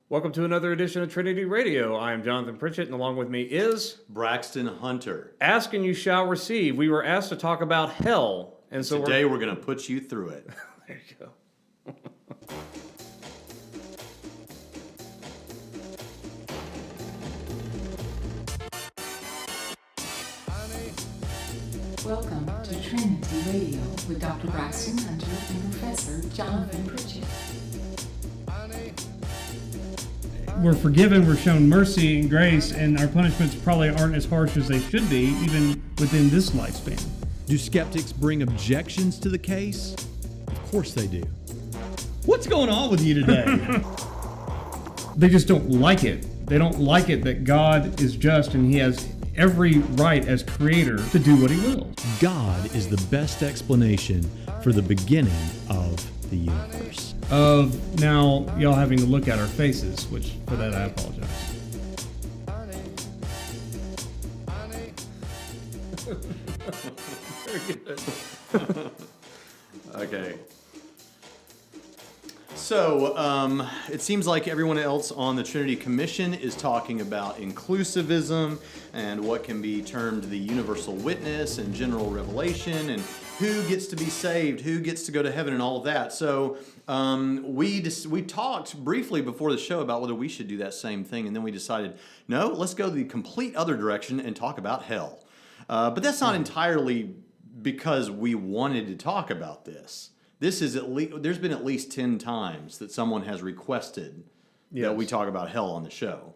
Welcome to another edition of Trinity Radio. I am Jonathan Pritchett, and along with me is Braxton Hunter. Ask and you shall receive. We were asked to talk about hell, and so today we're going to put you through it. There you go. Welcome to Trinity Radio with Dr. Braxton Hunter and Professor Jonathan Pritchett. We're forgiven, we're shown mercy and grace, and our punishments probably aren't as harsh as they should be, even within this lifespan. Do skeptics bring objections to the case? Of course they do. What's going on with you today? They just don't like it. They don't like it that God is just and He has every right as creator to do what He wills. God is the best explanation for the beginning of the universe. Of now y'all having to look at our faces, which for that I apologize. Very good. Okay. So, it seems like everyone else on the Trinity Commission is talking about inclusivism and what can be termed the universal witness and general revelation and who gets to be saved, who gets to go to heaven and all of that. So, we talked briefly before the show about whether we should do that same thing, and then we decided, no, let's go the complete other direction and talk about hell. But that's not entirely because we wanted to talk about this. This is there's been at least 10 times that someone has requested that we talk about hell on the show.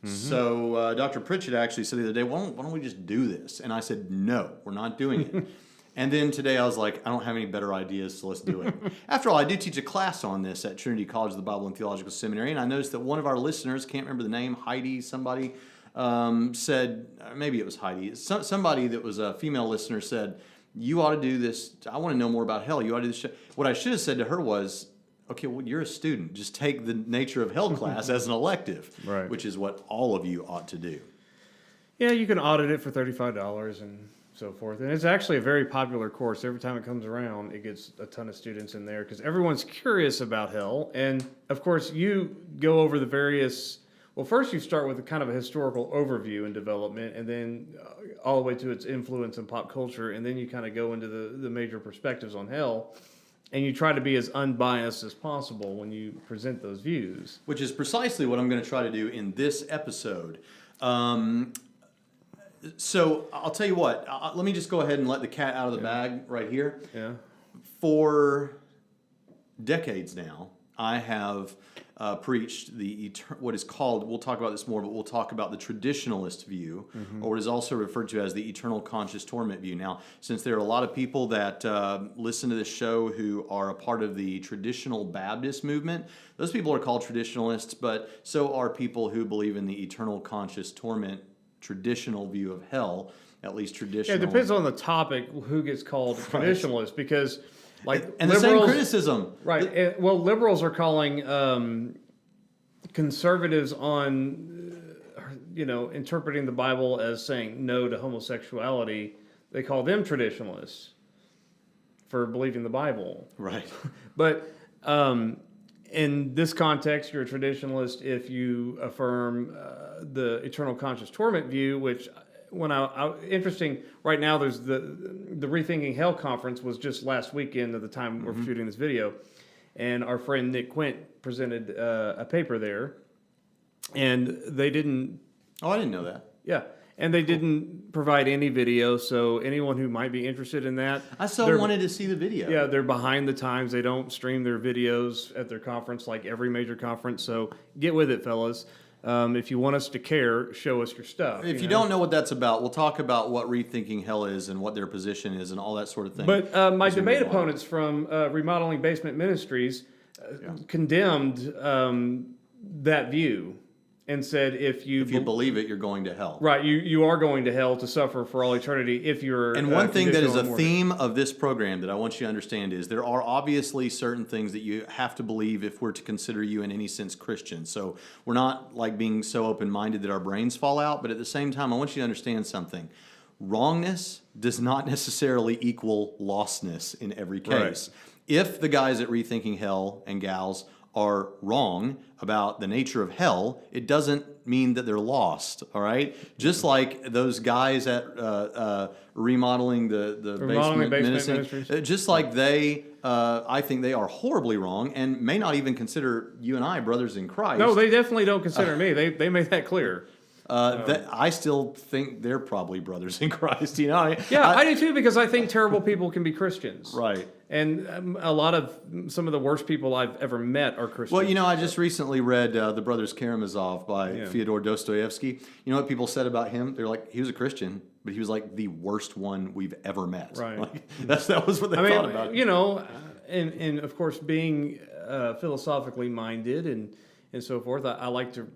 Mm-hmm. So Dr. Pritchett actually said the other day, why don't we just do this? And I said, no, we're not doing it. And then today I was like, I don't have any better ideas, so let's do it. After all, I do teach a class on this at Trinity College of the Bible and Theological Seminary, and I noticed that one of our listeners, can't remember the name, Heidi, somebody, said, maybe it was Heidi, somebody that was a female listener said, you ought to do this. I want to know more about hell. You ought to do this. What I should have said to her was, okay, well, you're a student. Just take the nature of hell class as an elective, right? Which is what all of you ought to do. Yeah, you can audit it for $35 and so forth. And it's actually a very popular course. Every time it comes around, it gets a ton of students in there because everyone's curious about hell. And, of course, you go over the various... Well, first you start with a kind of a historical overview and development, and then all the way to its influence in pop culture, and then you kind of go into the major perspectives on hell, and you try to be as unbiased as possible when you present those views. Which is precisely what I'm going to try to do in this episode. So I'll tell you what, let me just go ahead and let the cat out of the bag right here. Yeah. For decades now, I have... preached what is called, we'll talk about this more, but we'll talk about the traditionalist view, or what is also referred to as the eternal conscious torment view. Now, since there are a lot of people that listen to this show who are a part of the traditional Baptist movement, those people are called traditionalists, but so are people who believe in the eternal conscious torment traditional view of hell, at least traditional. Yeah, it depends on the topic who gets called traditionalist, because... And the same criticism. Right. Well, liberals are calling conservatives on, interpreting the Bible as saying no to homosexuality. They call them traditionalists for believing the Bible. Right. But in this context, you're a traditionalist if you affirm the eternal conscious torment view, which... interesting, right now there's the Rethinking Hell conference was just last weekend at the time we're shooting this video, and our friend Nick Quint presented a paper there, and they didn't... Oh, I didn't know that. Yeah, and they didn't provide any video, so anyone who might be interested in that... I so wanted to see the video. Yeah, they're behind the times. They don't stream their videos at their conference like every major conference, so get with it, fellas. If you want us to care, show us your stuff. If you don't know what that's about, we'll talk about what Rethinking Hell is and what their position is and all that sort of thing. But my debate opponents from Remodeling Basement Ministries condemned that view and said if you believe it, you're going to hell. Right, you are going to hell to suffer for all eternity if you're... And one thing that is a theme of this program that I want you to understand is there are obviously certain things that you have to believe if we're to consider you in any sense Christian. So we're not like being so open-minded that our brains fall out, but at the same time, I want you to understand something. Wrongness does not necessarily equal lostness in every case. Right. If the guys at Rethinking Hell and gals are wrong about the nature of hell, it doesn't mean that they're lost, all right? Just like those guys at remodeling the basement ministry, just like they, I think they are horribly wrong and may not even consider you and I brothers in Christ. No, they definitely don't consider me. They made that clear. I still think they're probably brothers in Christ, you know? Yeah, I do too, because I think terrible people can be Christians. Right. And a lot of some of the worst people I've ever met are Christians. Well, you know, I just recently read The Brothers Karamazov by Fyodor Dostoevsky. You know what people said about him? They're like, he was a Christian, but he was like the worst one we've ever met. Right. Like, that was what they thought about him. You know, and of course, being philosophically minded and so forth, I like to,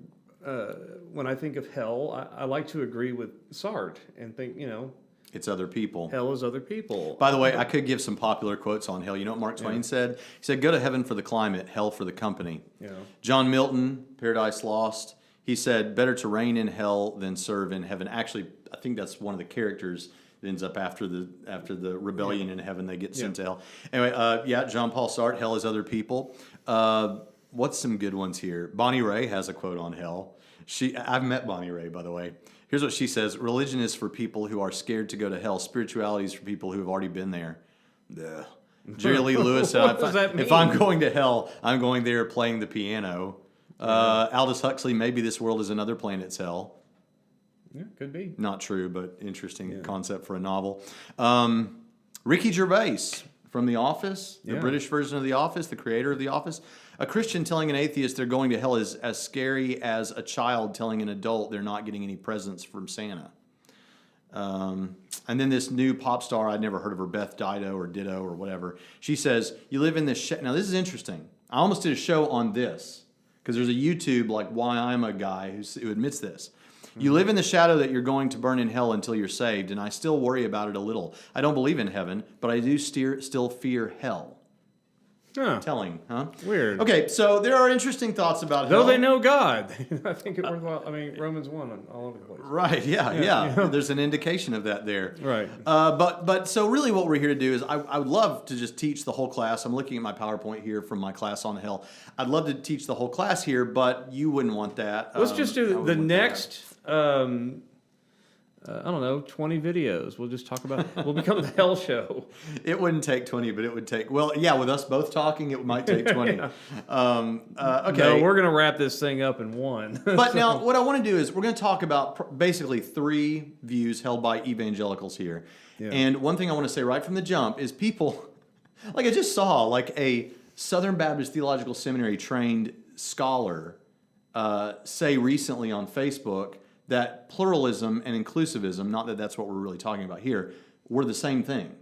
when I think of hell, I like to agree with Sartre and think, you know, it's other people. Hell is other people. By the way, I could give some popular quotes on hell. You know what Mark Twain said? He said, go to heaven for the climate, hell for the company. Yeah. John Milton, Paradise Lost, he said, better to reign in hell than serve in heaven. Actually, I think that's one of the characters that ends up after the rebellion in heaven, they get sent to hell. Anyway, John Paul Sartre, hell is other people. What's some good ones here? Bonnie Raitt has a quote on hell. I've met Bonnie Raitt, by the way. Here's what she says: religion is for people who are scared to go to hell. Spirituality is for people who have already been there. Ugh. Jerry Lee Lewis said, What does that mean? if I'm going to hell, I'm going there playing the piano. Aldous Huxley, maybe this world is another planet's hell. Yeah, could be. Not true, but interesting concept for a novel. Ricky Gervais from The Office, the British version of The Office, the creator of The Office. A Christian telling an atheist they're going to hell is as scary as a child telling an adult they're not getting any presents from Santa. And then this new pop star, I'd never heard of her, Beth Dido or Ditto or whatever. She says, you live in this... Now, this is interesting. I almost did a show on this because there's a YouTube, like Why I'm a Guy, who admits this. You live in the shadow that you're going to burn in hell until you're saved, and I still worry about it a little. I don't believe in heaven, but I do still fear hell. Huh. Telling, huh? Weird. Okay, so there are interesting thoughts about hell. Though they know God. I think it worthwhile. I mean, Romans 1 all over the place. Right, yeah. There's an indication of that there. Right. But so really what we're here to do is I would love to just teach the whole class. I'm looking at my PowerPoint here from my class on hell. I'd love to teach the whole class here, but you wouldn't want that. Let's just do the next... I don't know, 20 videos. We'll just talk about, we'll become the hell show. It wouldn't take 20, but it would take, well, yeah, with us both talking, it might take 20. Okay. No, we're going to wrap this thing up in one. But now what I want to do is we're going to talk about basically three views held by evangelicals here. Yeah. And one thing I want to say right from the jump is people, like I just saw like a Southern Baptist Theological Seminary trained scholar say recently on Facebook that pluralism and inclusivism, not that that's what we're really talking about here, were the same thing.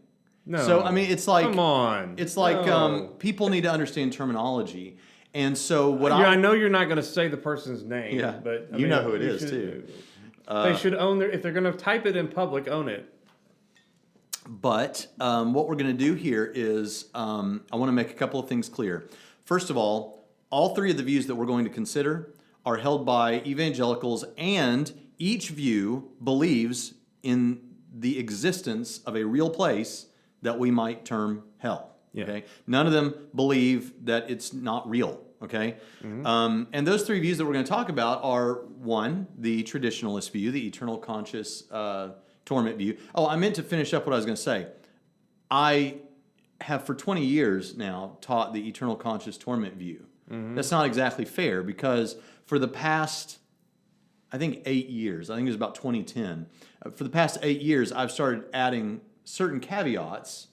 No. So, I mean, it's like... Come on. It's like people need to understand terminology. And so what I know you're not going to say the person's name, but... you know who it is, too. They should own if they're going to type it in public, own it. But what we're going to do here is I want to make a couple of things clear. First of all three of the views that we're going to consider are held by evangelicals, and each view believes in the existence of a real place that we might term hell. Yeah. Okay, none of them believe that it's not real. Okay, and those three views that we're going to talk about are: one, the traditionalist view, the eternal conscious torment view. Oh, I meant to finish up what I was going to say. I have for 20 years now taught the eternal conscious torment view. That's not exactly fair because for the past, I think 8 years, I think it was about 2010, for the past 8 years, I've started adding certain caveats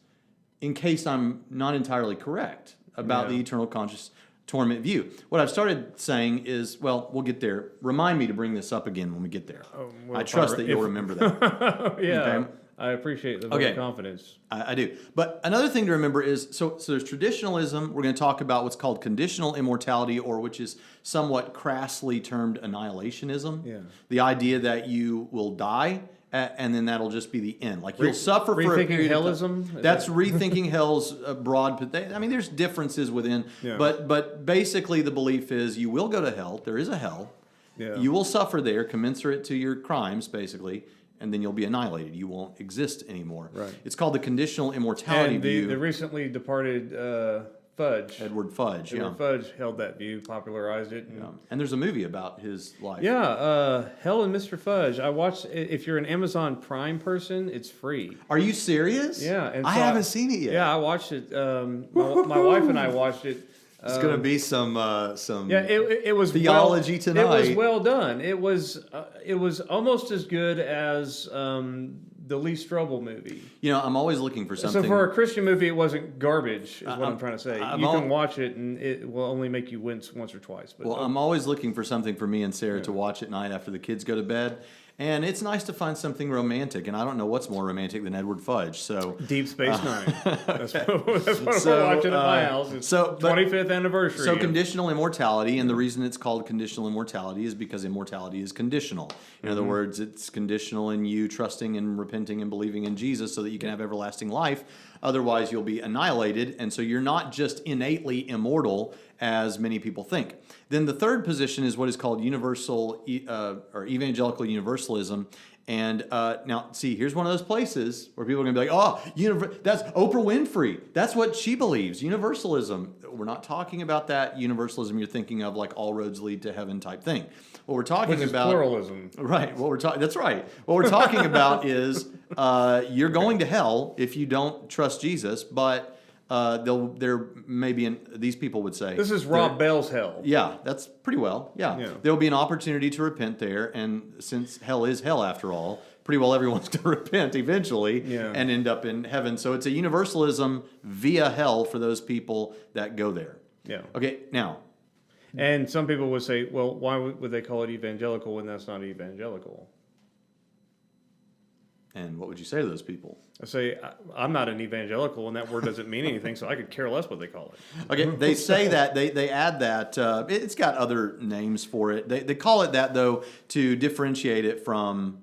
in case I'm not entirely correct about the eternal conscious torment view. What I've started saying is, well, we'll get there. Remind me to bring this up again when we get there. Oh, well, I trust that you'll remember that. Yeah. Okay? I appreciate the vote of confidence. I do. But another thing to remember is, so there's traditionalism. We're going to talk about what's called conditional immortality, or which is somewhat crassly termed annihilationism. Yeah. The idea that you will die, and then that'll just be the end. Like you'll suffer for a period of time. That's rethinking hell's broad. I mean, there's differences within, but basically the belief is you will go to hell. There is a hell. Yeah. You will suffer there, commensurate to your crimes, basically. And then you'll be annihilated. You won't exist anymore. Right. It's called the conditional immortality view. The recently departed Fudge. Edward Fudge. Edward Fudge held that view, popularized it. And there's a movie about his life. Yeah, Hell and Mr. Fudge. I watched. If you're an Amazon Prime person, it's free. Are you serious? Yeah, and I haven't seen it yet. Yeah, I watched it. My wife and I watched it. It's going to be some it was theology tonight. It was well done. It was almost as good as the Lee Strobel movie. I'm always looking for something. So for a Christian movie, it wasn't garbage, is what I'm trying to say. You can watch it, and it will only make you wince once or twice. But I'm always looking for something for me and Sarah to watch at night after the kids go to bed. And it's nice to find something romantic, and I don't know what's more romantic than Edward Fudge. So Deep Space Nine. That's what we're watching at my house. It's 25th anniversary. So conditional immortality, and the reason it's called conditional immortality is because immortality is conditional. In other words, it's conditional in you trusting and repenting and believing in Jesus so that you can have everlasting life. Otherwise, you'll be annihilated, and so you're not just innately immortal, as many people think. Then the third position is what is called universal or evangelical universalism. And now, see, here's one of those places where people are going to be like, that's Oprah Winfrey. That's what she believes, universalism. We're not talking about that universalism you're thinking of, like all roads lead to heaven type thing. What we're talking about, pluralism. Right. That's right. What we're talking about is you're going to hell if you don't trust Jesus, but there may be these people would say this is Rob Bell's hell. Yeah, that's pretty well. Yeah. There'll be an opportunity to repent there, and since hell is hell after all, pretty well everyone's going to repent eventually and end up in heaven. So it's a universalism via hell for those people that go there. Yeah. Okay. Now. And some people would say, well, why would they call it evangelical when that's not evangelical? And what would you say to those people? I say, I'm not an evangelical, and that word doesn't mean anything, so I could care less what they call it. Okay, they say that, they add that, it's got other names for it. They call it that, though, to differentiate it from,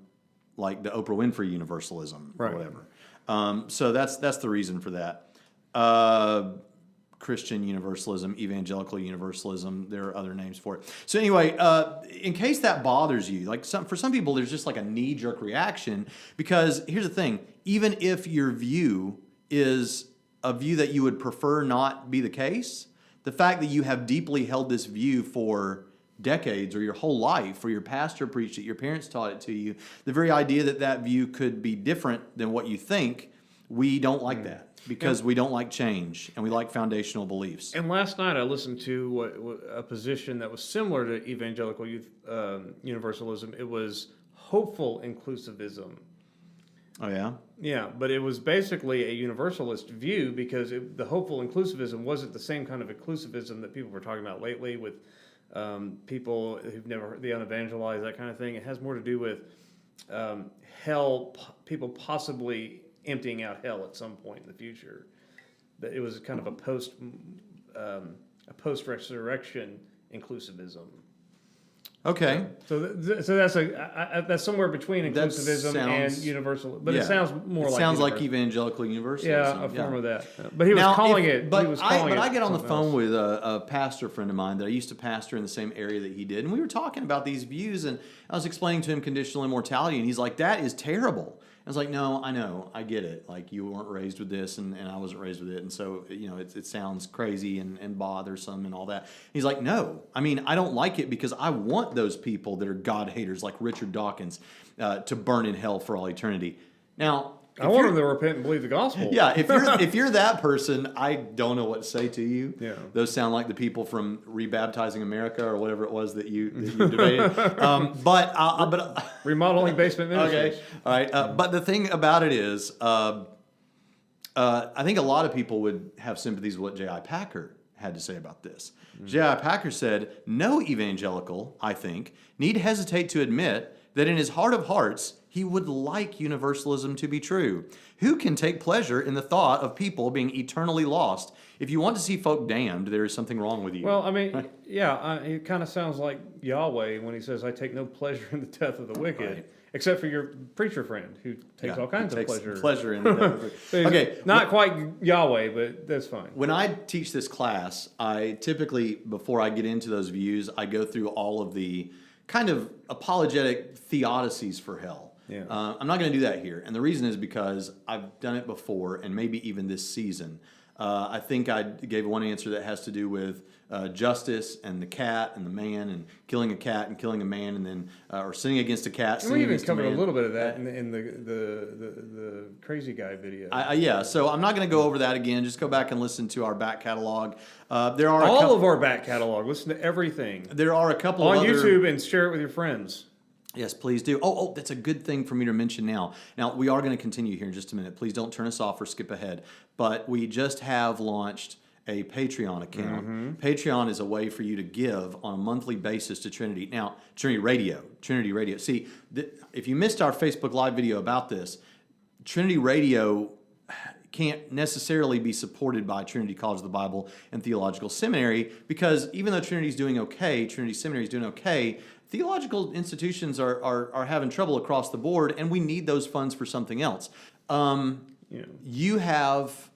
like, the Oprah Winfrey universalism or whatever. So that's the reason for that. Christian universalism, evangelical universalism, there are other names for it. So anyway, in case that bothers you, like for some people, there's just like a knee-jerk reaction, because here's the thing, even if your view is a view that you would prefer not be the case, the fact that you have deeply held this view for decades or your whole life, or your pastor preached it, your parents taught it to you, the very idea that that view could be different than what you think, we don't like that. Because we don't like change, and we like foundational beliefs. And last night I listened to a position that was similar to evangelical universalism. It was hopeful inclusivism. Oh, yeah? Yeah, but it was basically a universalist view, because the hopeful inclusivism wasn't the same kind of inclusivism that people were talking about lately with people who've never heard the unevangelized, that kind of thing. It has more to do with hell, people possibly emptying out hell at some point in the future. That it was kind of a post-resurrection inclusivism. Okay. So that's somewhere between inclusivism and universal, but it sounds more like sounds like evangelical universalism. Yeah, a form of that. But he was calling it. But I get on the phone with a pastor friend of mine that I used to pastor in the same area that he did, and we were talking about these views, and I was explaining to him conditional immortality, and he's like, "That is terrible." I was like, no, I know, I get it. Like, you weren't raised with this, and I wasn't raised with it, and so, it sounds crazy and bothersome and all that. He's like, no, I mean, I don't like it because I want those people that are God haters, like Richard Dawkins, to burn in hell for all eternity. Now, I want them to repent and believe the gospel. Yeah, if you're that person, I don't know what to say to you. Yeah. Those sound like the people from Rebaptizing America or whatever it was that you debated. But remodeling basement ministries. Okay, all right. But the thing about it is, I think a lot of people would have sympathies with what J.I. Packer had to say about this. Mm-hmm. J.I. Packer said, "No evangelical, I think, need hesitate to admit that in his heart of hearts, he would like universalism to be true. Who can take pleasure in the thought of people being eternally lost? If you want to see folk damned, there is something wrong with you." Well, I mean, it kind of sounds like Yahweh when he says, "I take no pleasure in the death of the wicked," except for your preacher friend who takes all kinds of pleasure in the death of the wicked. Okay, not quite Yahweh, but that's fine. When I teach this class, I typically, before I get into those views, I go through all of the kind of apologetic theodicies for hell. Yeah. I'm not going to do that here. And the reason is because I've done it before, and maybe even this season. I think I gave one answer that has to do with justice and the cat and the man and killing a cat and killing a man and then or sinning against a cat. And we even covered a little bit of that in the crazy guy video. Yeah, so I'm not going to go over that again. Just go back and listen to our back catalog. There are all of our back catalog. Listen to everything. There are a couple on other, YouTube and share it with your friends. Yes, please do. Oh, that's a good thing for me to mention now. Now, we are going to continue here in just a minute. Please don't turn us off or skip ahead. But we just have launched a Patreon account. Mm-hmm. Patreon is a way for you to give on a monthly basis to Trinity. Now, Trinity Radio. See, if you missed our Facebook Live video about this, Trinity Radio can't necessarily be supported by Trinity College of the Bible and Theological Seminary because even though Trinity's doing okay, Trinity Seminary is doing okay, theological institutions are having trouble across the board, and we need those funds for something else. You have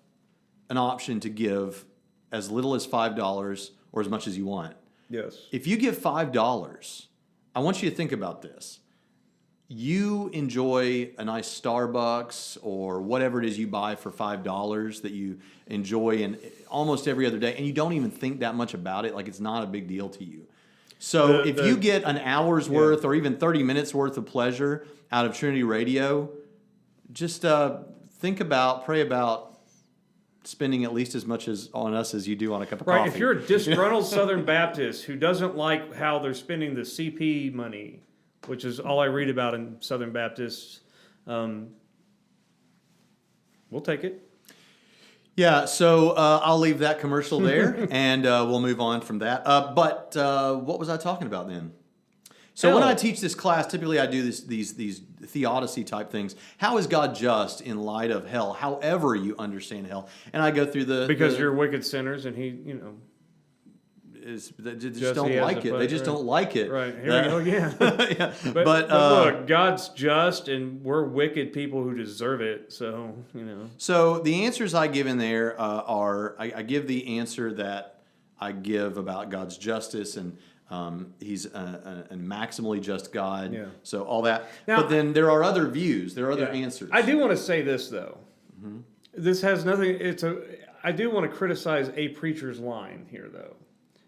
an option to give as little as $5 or as much as you want. Yes. If you give $5, I want you to think about this. You enjoy a nice Starbucks or whatever it is you buy for $5 that you enjoy in almost every other day, and you don't even think that much about it, like it's not a big deal to you. So if you get an hour's worth or even 30 minutes worth of pleasure out of Trinity Radio, just pray about spending at least as much on us as you do on a cup of coffee. Right, if you're a disgruntled Southern Baptist who doesn't like how they're spending the CP money, which is all I read about in Southern Baptists, we'll take it. Yeah, so I'll leave that commercial there, and we'll move on from that. But what was I talking about then? So when I teach this class, typically I do these theodicy type things. How is God just in light of hell? However you understand hell, and I go through because you're wicked sinners, and He, they just don't like it. They just don't like it. Right, here we go again. Yeah. But look, God's just, and we're wicked people who deserve it. So So the answers I give in there are I give the answer that I give about God's justice and He's a maximally just God. Yeah. So all that. Now, but then there are other views. There are other answers. I do want to say this though. Mm-hmm. This has nothing. I do want to criticize a preacher's line here though.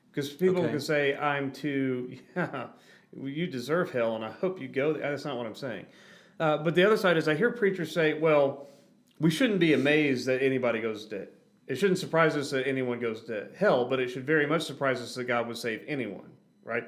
Because people can say, you deserve hell, and I hope you go there. That's not what I'm saying. But the other side is I hear preachers say, well, we shouldn't be amazed that anybody goes to it shouldn't surprise us that anyone goes to hell, but it should very much surprise us that God would save anyone, right?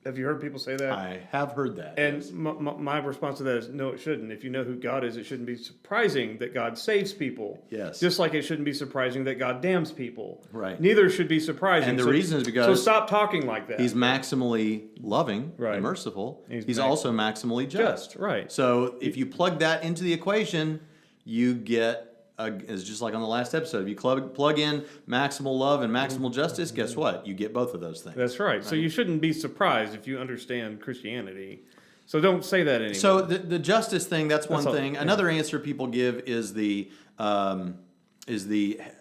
Have you heard people say that? I have heard that. And yes. my response to that is, no, it shouldn't. If you know who God is, it shouldn't be surprising that God saves people. Yes. Just like it shouldn't be surprising that God damns people. Right. Neither should be surprising. And the reason is because... So stop talking like that. He's maximally loving and merciful. He's also maximally just. Right. So if you plug that into the equation, you get... it's just like on the last episode. If you plug in maximal love and maximal justice, guess what? You get both of those things. That's right. So you shouldn't be surprised if you understand Christianity. So don't say that anymore. So the justice thing, that's one thing. Yeah. Another answer people give is the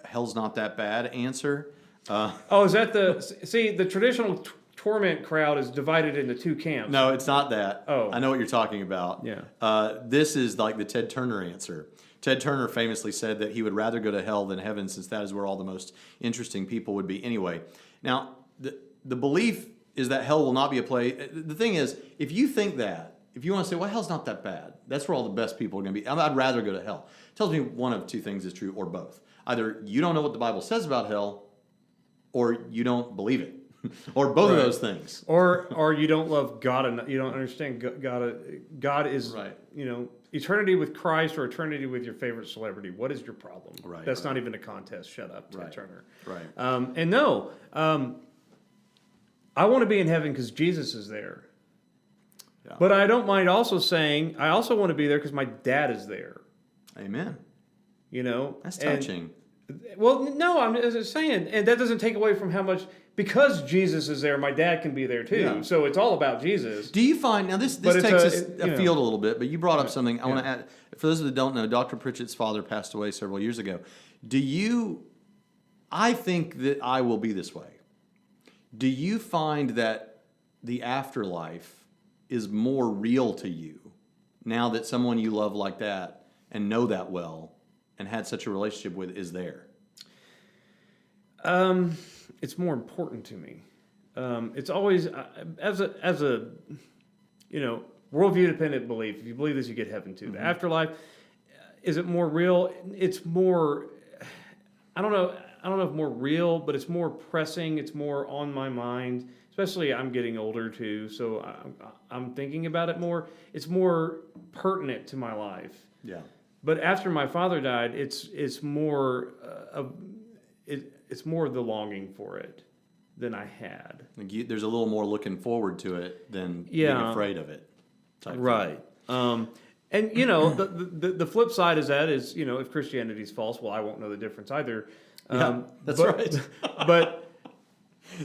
hell's not that bad answer. Is that the traditional torment crowd is divided into two camps. No, it's not that. Oh. I know what you're talking about. Yeah. This is like the Ted Turner answer. Ted Turner famously said that he would rather go to hell than heaven since that is where all the most interesting people would be anyway. Now, the belief is that hell will not be a place. The thing is, if you think that, if you want to say, well, hell's not that bad, that's where all the best people are going to be. I'd rather go to hell. It tells me one of two things is true or both. Either you don't know what the Bible says about hell or you don't believe it. Or both of those things. Or you don't love God enough. You don't understand God is, eternity with Christ or eternity with your favorite celebrity. What is your problem? Right. That's not even a contest. Shut up, Ted Turner. Right. I want to be in heaven because Jesus is there. Yeah. But I don't mind also saying, I also want to be there because my dad is there. Amen. That's touching. I'm just saying, and that doesn't take away from how much, because Jesus is there, my dad can be there too. Yeah. So it's all about Jesus. Do you find, now this takes us afield a little bit, but you brought up something I want to add. For those that don't know, Dr. Pritchett's father passed away several years ago. I think that I will be this way. Do you find that the afterlife is more real to you now that someone you love like that and know that well and had such a relationship with is there? It's more important to me. It's always as a worldview dependent belief. If you believe this, you get heaven too. The afterlife, is it more real? It's more. I don't know if more real, but it's more pressing. It's more on my mind. Especially, I'm getting older too, so I'm thinking about it more. It's more pertinent to my life. Yeah. But after my father died, it's more it's more the longing for it than I had. Like there's a little more looking forward to it than being afraid of it. Right. And the flip side is if Christianity is false, well, I won't know the difference either. That's right. But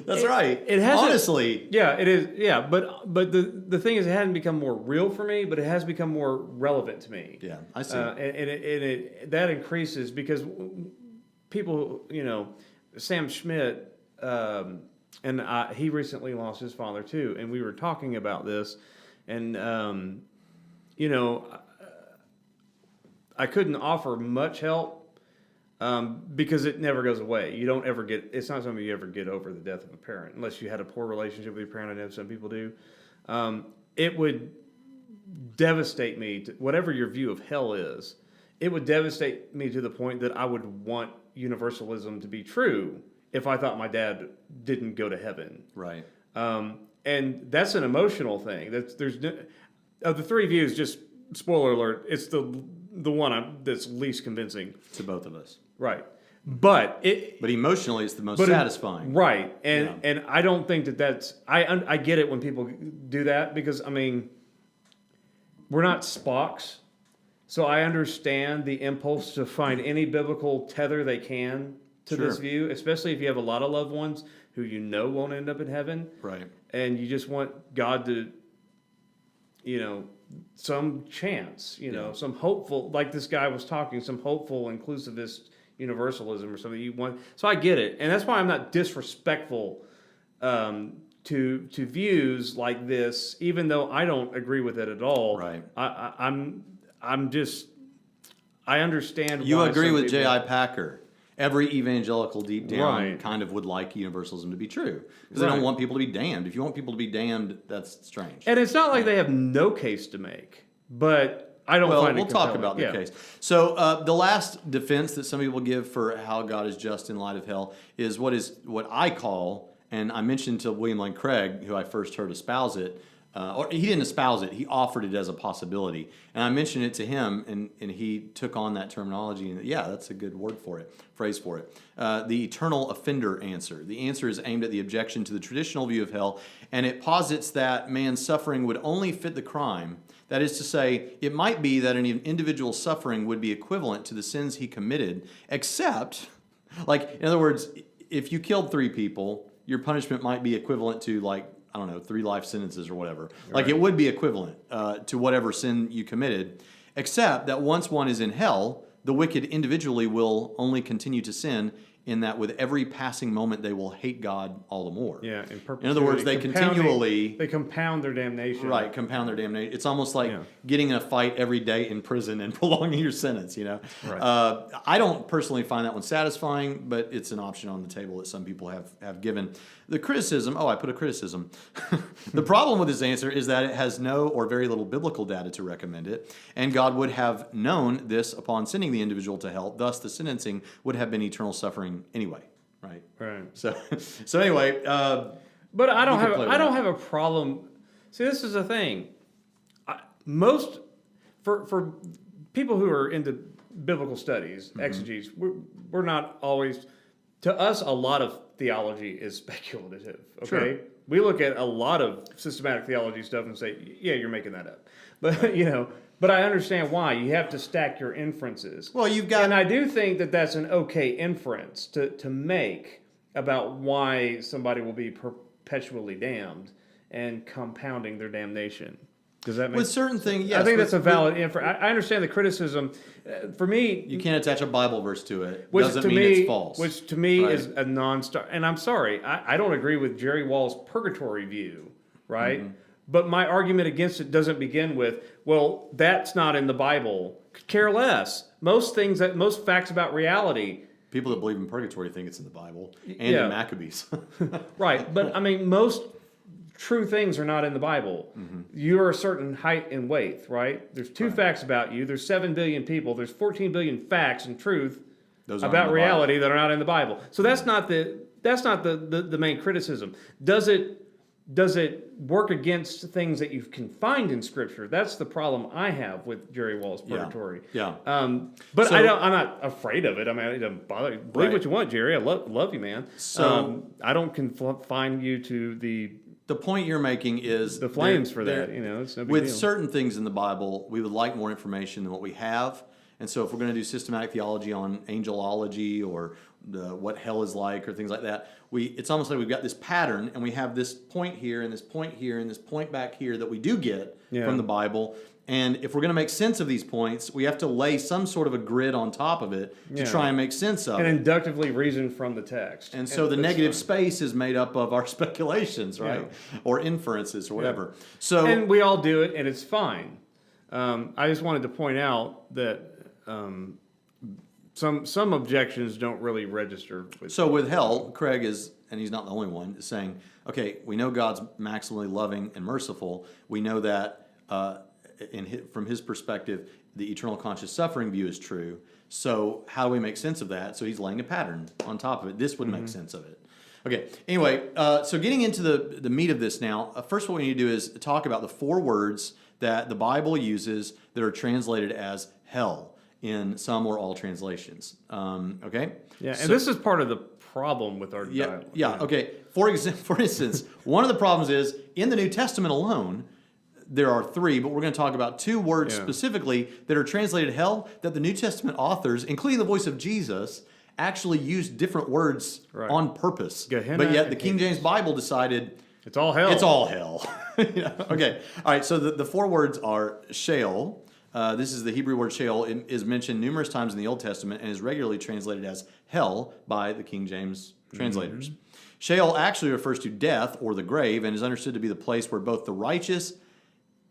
that's right. It hasn't, honestly. Yeah, it is. Yeah, but the thing is, it hasn't become more real for me, but it has become more relevant to me. Yeah, I see. And that increases because people, Sam Schmidt, and he recently lost his father too, and we were talking about this, and I couldn't offer much help. Because it never goes away. You don't ever it's not something you ever get over, the death of a parent, unless you had a poor relationship with your parent. I know some people do. It would devastate me, whatever your view of hell is, it would devastate me to the point that I would want universalism to be true if I thought my dad didn't go to heaven. Right. And that's an emotional thing. Of the three views, just spoiler alert, it's the one that's least convincing to both of us. Right. But emotionally, it's the most satisfying. Right. And I don't think that's... I get it when people do that because, we're not Spocks. So I understand the impulse to find any biblical tether they can to this view, especially if you have a lot of loved ones who won't end up in heaven. Right. And you just want God to, some chance, some hopeful, like this guy was talking, some hopeful inclusivist universalism or something you want. So I get it. And that's why I'm not disrespectful to views like this, even though I don't agree with it at all. Right. I understand. You agree with J.I. Packer. Every evangelical deep down kind of would like universalism to be true. Because they don't want people to be damned. If you want people to be damned, that's strange. And it's not like they have no case to make. But I don't find it compelling. We'll talk about the case. So the last defense that some people give for how God is just in light of hell is what I call, and I mentioned to William Lane Craig, who I first heard espouse it, or he didn't espouse it, he offered it as a possibility. And I mentioned it to him, and he took on that terminology, and that's a good phrase for it. The eternal offender answer. The answer is aimed at the objection to the traditional view of hell, and it posits that man's suffering would only fit the crime. That is to say, it might be that an individual's suffering would be equivalent to the sins he committed, except, in other words, if you killed 3 people, your punishment might be equivalent to, 3 life sentences or whatever. Right. It would be equivalent to whatever sin you committed, except that once one is in hell, the wicked individually will only continue to sin in that with every passing moment they will hate God all the more. Yeah, in other words, they continually... They compound their damnation. Right, compound their damnation. It's almost like getting in a fight every day in prison and prolonging your sentence, Right. I don't personally find that one satisfying, but it's an option on the table that some people have given. The criticism... I put a criticism. The problem with this answer is that it has no or very little biblical data to recommend it, and God would have known this upon sending the individual to hell. Thus, the sentencing would have been eternal suffering anyway, right? Right. So anyway, but I don't have a problem. See, this is the thing. For people who are into biblical studies, exegetes, we're not always. To us, a lot of theology is speculative. Okay, sure. We look at a lot of systematic theology stuff and say, "Yeah, you're making that up," but But I understand why. You have to stack your inferences. Well, and I do think that that's an okay inference to make about why somebody will be perpetually damned and compounding their damnation. Does that make with certain things? Yes, I think that's a valid inference. I understand the criticism. For me, you can't attach a Bible verse to it. Doesn't mean it's false. Which to me is a non-star. And I'm sorry, I don't agree with Jerry Wall's purgatory view, right? Mm-hmm. But my argument against it doesn't begin with, well, that's not in the Bible. Could care less. Most facts about reality People that believe in purgatory think it's in the Bible and Yeah. in Maccabees. Right, but I mean, most true things are not in the Bible. You're a certain height and weight, right? There's two facts about you. There's 7 billion people. There's 14 billion facts and truth Those aren't in about the reality that are not in the Bible. So that's not the main criticism. Does it work against things that you can find in Scripture? That's the problem I have with Jerry Wall's purgatory. Yeah. But So- I'm not afraid of it. I mean, it doesn't bother. Believe Right. what you want, Jerry. I love you, man. So- I don't confine you to The point you're making is the flames for there- that. You know, it's no big with deal. certain things in the Bible, we would like more information than what we have. And so if we're going to do systematic theology on angelology or what hell is like or things like that, it's almost like we've got this pattern and we have this point here and this point here and this point back here that we do get from the Bible. And if we're going to make sense of these points, we have to lay some sort of a grid on top of it to try and make sense of and it. inductively reason from the text. And so the that's negative fine. space is made up of our speculations, right? Or inferences or whatever. So And we all do it, and it's fine. I just wanted to point out that some objections don't really register. with hell, Craig is, and he's not the only one, is saying, okay, we know God's maximally loving and merciful. We know that from his perspective, the eternal conscious suffering view is true. So how do we make sense of that? So he's laying a pattern on top of it. This would make sense of it. Okay, anyway, so getting into the meat of this now, first what we need to do is talk about the 4 words that the Bible uses that are translated as hell in some or all translations. Okay? Yeah, and this is part of the problem with our dialogue. Yeah, okay. For instance, one of the problems is in the New Testament alone, there are 3, but we're going to talk about 2 words specifically that are translated hell that the New Testament authors, including the voice of Jesus, actually used different words on purpose. Gehenna But yet the and King James Bible decided it's all hell. it's all hell. Okay. All right. So the 4 words are Sheol. This is the Hebrew word Sheol. It is mentioned numerous times in the Old Testament and is regularly translated as hell by the King James translators. Sheol actually refers to death or the grave and is understood to be the place where both the righteous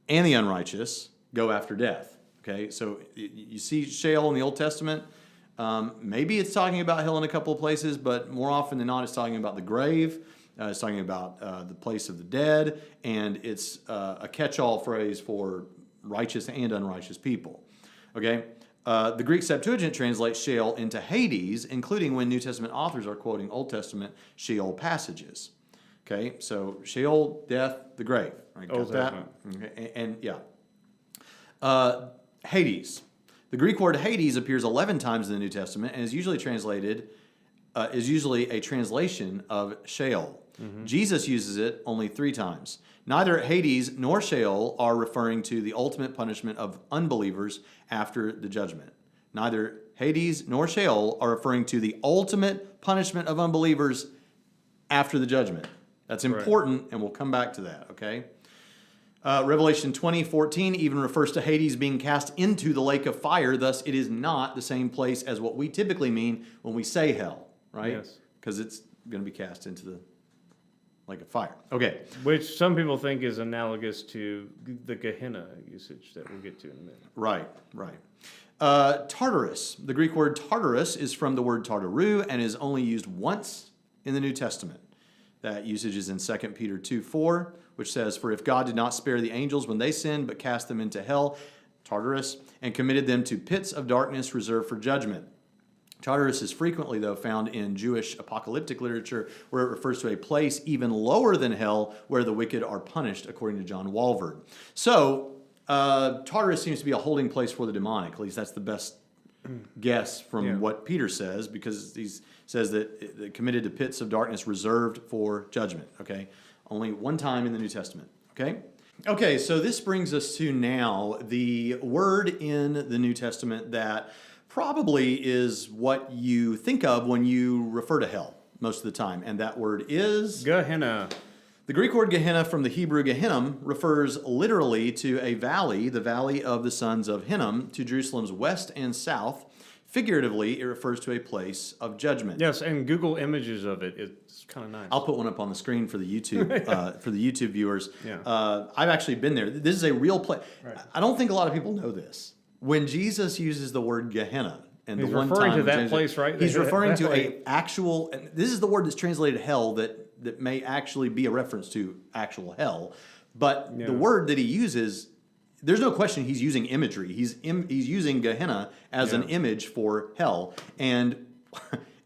and the unrighteous go after death. Okay. So you see Sheol in the Old Testament. Maybe it's talking about hell in a couple of places, but more often than not, it's talking about the grave. It's talking about the place of the dead, and it's a catch-all phrase for righteous and unrighteous people. Okay? The Greek Septuagint translates Sheol into Hades, including when New Testament authors are quoting Old Testament Sheol passages. Okay? So Sheol, death, the grave. Right? Got that? Okay. And Hades. The Greek word Hades appears 11 times in the New Testament and is usually a translation of Sheol. Jesus uses it only 3 times. Neither Hades nor Sheol are referring to the ultimate punishment of unbelievers after the judgment. Neither Hades nor Sheol are referring to the ultimate punishment of unbelievers after the judgment. That's important, and we'll come back to that, okay? Revelation 20:14 even refers to Hades being cast into the lake of fire. Thus, it is not the same place as what we typically mean when we say hell, right? Yes. Because it's going to be cast into the lake of fire. Okay. Which some people think is analogous to the Gehenna usage that we'll get to in a minute. Right. Tartarus. The Greek word Tartarus is from the word Tartaru and is only used once in the New Testament. That usage is in 2 Peter 2:4, which says, "For if God did not spare the angels when they sinned, but cast them into hell," Tartarus, "and committed them to pits of darkness reserved for judgment." Tartarus is frequently, though, found in Jewish apocalyptic literature, where it refers to a place even lower than hell, where the wicked are punished, according to John Walvoord. So, Tartarus seems to be a holding place for the demonic. At least that's the best guess from what Peter says, because he says that it committed to pits of darkness reserved for judgment. Okay, only one time in the New Testament. Okay, so this brings us to now the word in the New Testament that probably is what you think of when you refer to hell most of the time, and that word is Gehenna. The Greek word Gehenna from the Hebrew Gehinnom refers literally to a valley, the valley of the sons of Hinnom, to Jerusalem's west and south. Figuratively, it refers to a place of judgment. Yes, and Google images of it. It's kind of nice. I'll put one up on the screen for the YouTube viewers. Yeah. I've actually been there. This is a real place. Right. I don't think a lot of people know this. When Jesus uses the word Gehenna And He's the one referring time to that James- place, right? He's referring to That a actual. And this is the word that's translated hell that may actually be a reference to actual hell, but the word that he uses. There's no question he's using imagery. He's using Gehenna as an image for hell, and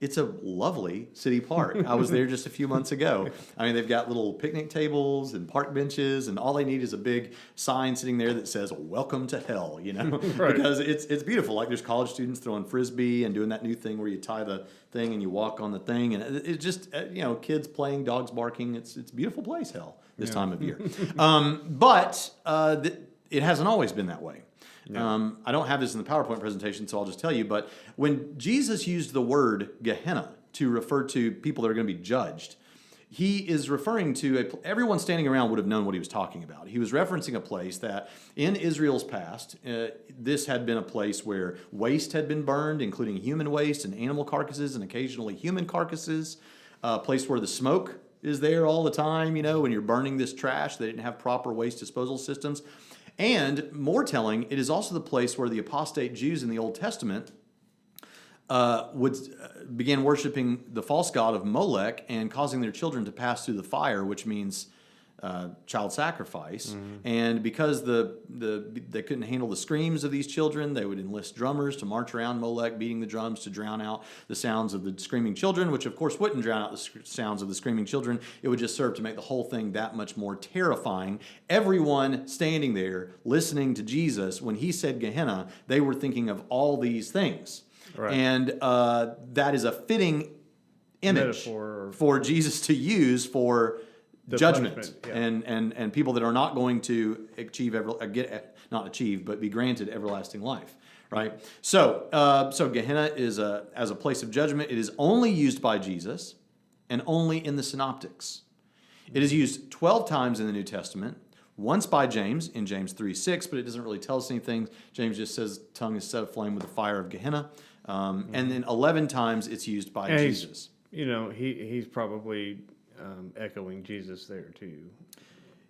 it's a lovely city park. I was there just a few months ago. I mean, they've got little picnic tables and park benches, and all they need is a big sign sitting there that says "Welcome to Hell." Right. Because it's beautiful. Like there's college students throwing frisbee and doing that new thing where you tie the thing and you walk on the thing, and it's just kids playing, dogs barking. It's a beautiful place, hell, this time of year. It hasn't always been that way. I don't have this in the PowerPoint presentation, so I'll just tell you. But when Jesus used the word Gehenna to refer to people that are going to be judged, he is referring to everyone standing around would have known what he was talking about. He was referencing a place that in Israel's past, this had been a place where waste had been burned, including human waste and animal carcasses and occasionally human carcasses, a place where the smoke is there all the time, when you're burning this trash. They didn't have proper waste disposal systems. And more telling, it is also the place where the apostate Jews in the Old Testament would begin worshiping the false god of Molech and causing their children to pass through the fire, which means child sacrifice. Mm-hmm. And because they couldn't handle the screams of these children, they would enlist drummers to march around Molech, beating the drums to drown out the sounds of the screaming children, which of course wouldn't drown out the sounds of the screaming children. It would just serve to make the whole thing that much more terrifying. Everyone standing there listening to Jesus, when he said Gehenna, they were thinking of all these things. Right. And that is a fitting image for Jesus to use for the judgment, and people that are not going to be granted everlasting life, right? So Gehenna is as a place of judgment. It is only used by Jesus, and only in the Synoptics. It is used 12 times in the New Testament. Once by James in James 3:6, but it doesn't really tell us anything. James just says, "Tongue is set aflame with the fire of Gehenna," and then 11 times it's used by Jesus. He's probably echoing Jesus there too.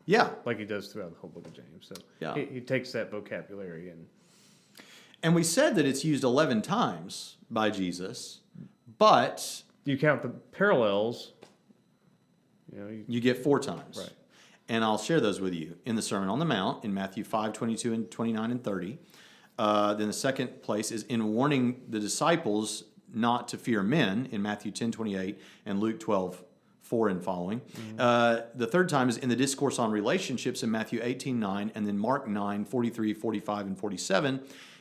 Yeah, like he does throughout the whole book of James. So yeah, he takes that vocabulary and we said that it's used 11 times by Jesus, but you count the parallels. You get 4 times, right? And I'll share those with you in the Sermon on the Mount in Matthew 5:22 and 29 and 30. Then the second place is in warning the disciples not to fear men in Matthew 10:28 and Luke 12:4 and following. Mm-hmm. The third time is in the discourse on relationships in Matthew 18:9 and then Mark 9:43, 45, and 47.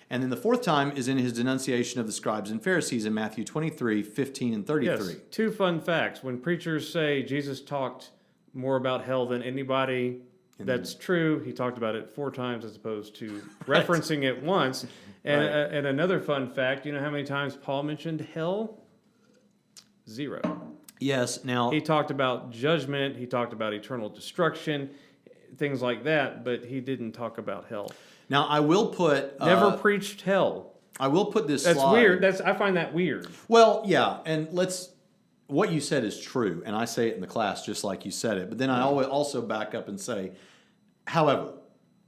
And then the fourth time is in his denunciation of the scribes and Pharisees in Matthew 23:15 and 33. Yes. 2 fun facts. When preachers say Jesus talked more about hell than anybody, that's true. He talked about it 4 times as opposed to referencing it once. And, and another fun fact, you know how many times Paul mentioned hell? 0. Yes. Now he talked about judgment. He talked about eternal destruction, things like that, but he didn't talk about hell. Now I will put never preached hell. I will put this. That's slide. weird. I find that weird. Well, yeah, and what you said is true, and I say it in the class just like you said it. But then I always also back up and say, however,